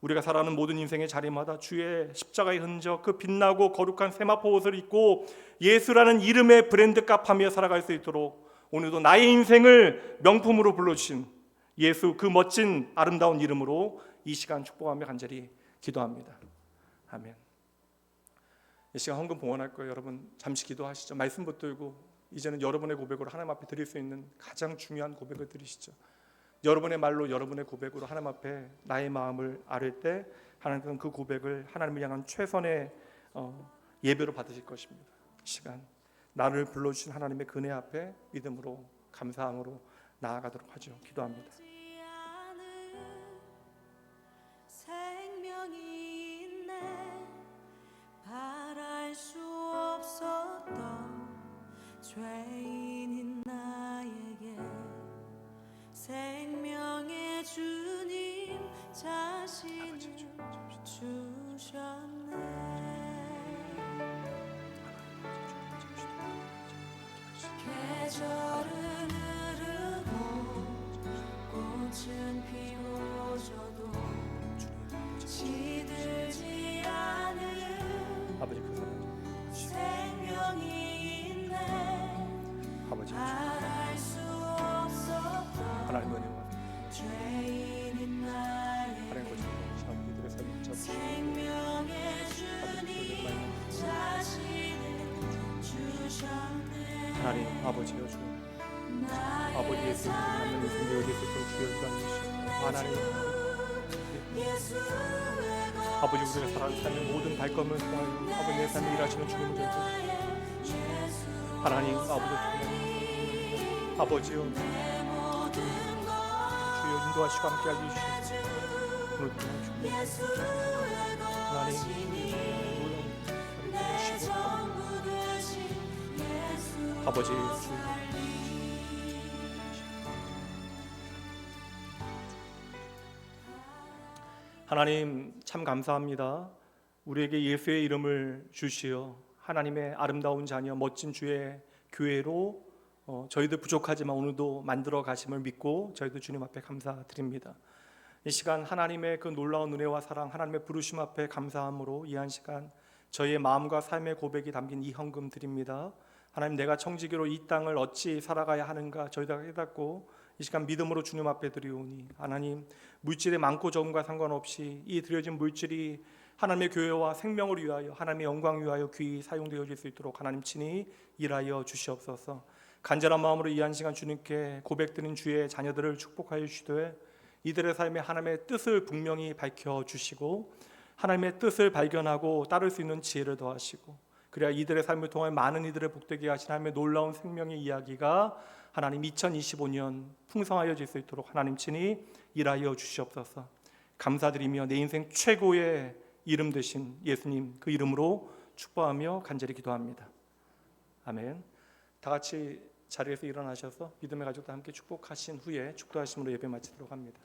우리가 살아가는 모든 인생의 자리마다 주의 십자가의 흔적, 그 빛나고 거룩한 세마포 옷을 입고 예수라는 이름의 브랜드값하며 살아갈 수 있도록 오늘도 나의 인생을 명품으로 불러주신 예수, 그 멋진 아름다운 이름으로 이 시간 축복하며 간절히 기도합니다. 아멘. 이 시간 헌금 봉헌할 거예요. 여러분 잠시 기도하시죠. 말씀 붙들고 이제는 여러분의 고백으로 하나님 앞에 드릴 수 있는 가장 중요한 고백을 드리시죠. 여러분의 말로 여러분의 고백으로 하나님 앞에 나의 마음을 아뢰 때 하나님은 그 고백을 하나님을 향한 최선의 예배로 받으실 것입니다. 이 시간 나를 불러주신 하나님의 은혜 앞에 믿음으로 감사함으로 나아가도록 하죠. 기도합니다. 생명이 있네. 바랄 수 없었던 죄인인 나에게 생명의 주님 자신을 주셨네. 계절은 흐르고 꽃은 피워져도 시들지 않은 아버지, 그 사랑 생명이 있네. 아버지, 바랄 수 없었던 하나님의 은혜와 죄인인 나에게 하나님 거룩하신 아버지들의 삶을 붙잡으시고 생명의 주님 자신을 주셨네. 하나님 아버지여 주 아버지 예수님 남는 인생의 어디에 있도록 주여 인도하시옵소서. 하나님 아버지, 우리가 살아가는 삶의 모든 발걸음을 통하여 아버지 내 삶에 일하시는 주님을 기억하시옵소서. 하나님 아버지, 아버지여 인도하시고 함께 해주시옵소서. 오늘도 주님 하나님 아버지 주 하나님 참 감사합니다. 우리에게 예수의 이름을 주시어 하나님의 아름다운 자녀 멋진 주의 교회로 저희들 부족하지만 오늘도 만들어 가심을 믿고 저희도 주님 앞에 감사드립니다. 이 시간 하나님의 그 놀라운 은혜와 사랑, 하나님의 부르심 앞에 감사함으로 이 한 시간 저희의 마음과 삶의 고백이 담긴 이 헌금 드립니다. 하나님, 내가 청지기로 이 땅을 어찌 살아가야 하는가 저희가 깨닫고 이 시간 믿음으로 주님 앞에 드리오니, 하나님 물질의 많고 적음과 상관없이 이 드려진 물질이 하나님의 교회와 생명을 위하여 하나님의 영광 위하여 귀히 사용되어질 수 있도록 하나님 친히 일하여 주시옵소서. 간절한 마음으로 이 한 시간 주님께 고백드린 주의 자녀들을 축복하여 주시되 이들의 삶에 하나님의 뜻을 분명히 밝혀주시고 하나님의 뜻을 발견하고 따를 수 있는 지혜를 더하시고, 그래야 이들의 삶을 통해 많은 이들을 복되게 하신 하나님의 놀라운 생명의 이야기가 하나님 2025년 풍성하여질 수 있도록 하나님 친히 일하여 주시옵소서. 감사드리며 내 인생 최고의 이름 되신 예수님 그 이름으로 축복하며 간절히 기도합니다. 아멘. 다 같이 자리에서 일어나셔서 믿음의 가족과 함께 축복하신 후에 축도하심으로 예배 마치도록 합니다.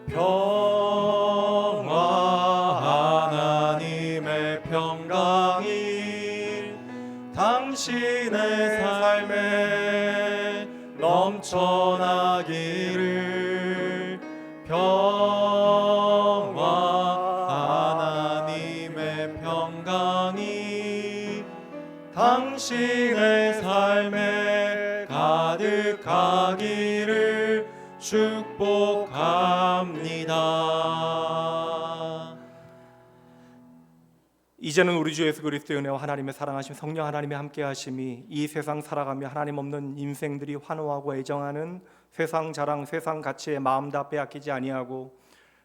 평화 하나님의 평강이 당신의 삶에 넘쳐나기를. 평화 하나님의 평강이 당신의 삶에 가득하기를 축복합니다. 이제는 우리 주 예수 그리스도의 은혜와 하나님의 사랑하심 성령 하나님의 함께하심이 이 세상 살아가며 하나님 없는 인생들이 환호하고 애정하는 세상 자랑, 세상 가치에 마음 다 빼앗기지 아니하고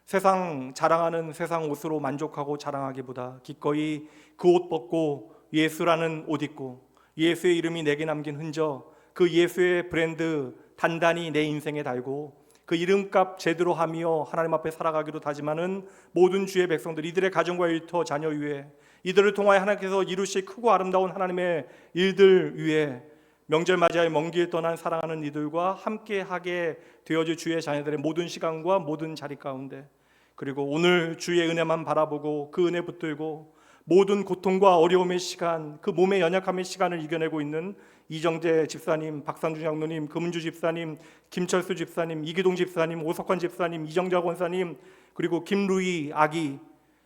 세상 자랑하는 세상 옷으로 만족하고 자랑하기보다 기꺼이 그 옷 벗고 예수라는 옷 입고 예수의 이름이 내게 남긴 흔적, 그 예수의 브랜드 단단히 내 인생에 달고 그 이름값 제대로 하며 하나님 앞에 살아가기로 다짐하는 모든 주의 백성들, 이들의 가정과 일터, 자녀 위에, 이들을 통하여 하나님께서 이루실 크고 아름다운 하나님의 일들 위에 명절 맞이하여 먼 길 떠난 사랑하는 이들과 함께하게 되어질 주의 자녀들의 모든 시간과 모든 자리 가운데, 그리고 오늘 주의 은혜만 바라보고 그 은혜 붙들고 모든 고통과 어려움의 시간, 그 몸의 연약함의 시간을 이겨내고 있는 이정재 집사님, 박상준 장로님, 금은주 집사님, 김철수 집사님, 이기동 집사님, 오석환 집사님, 이정자 권사님, 그리고 김루희 아기,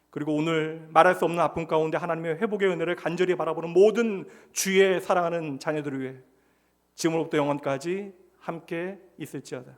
그리고 오늘 말할 수 없는 아픔 가운데 하나님의 회복의 은혜를 간절히 바라보는 모든 주의 사랑하는 자녀들을 위해 지금으로부터 영원까지 함께 있을지어다.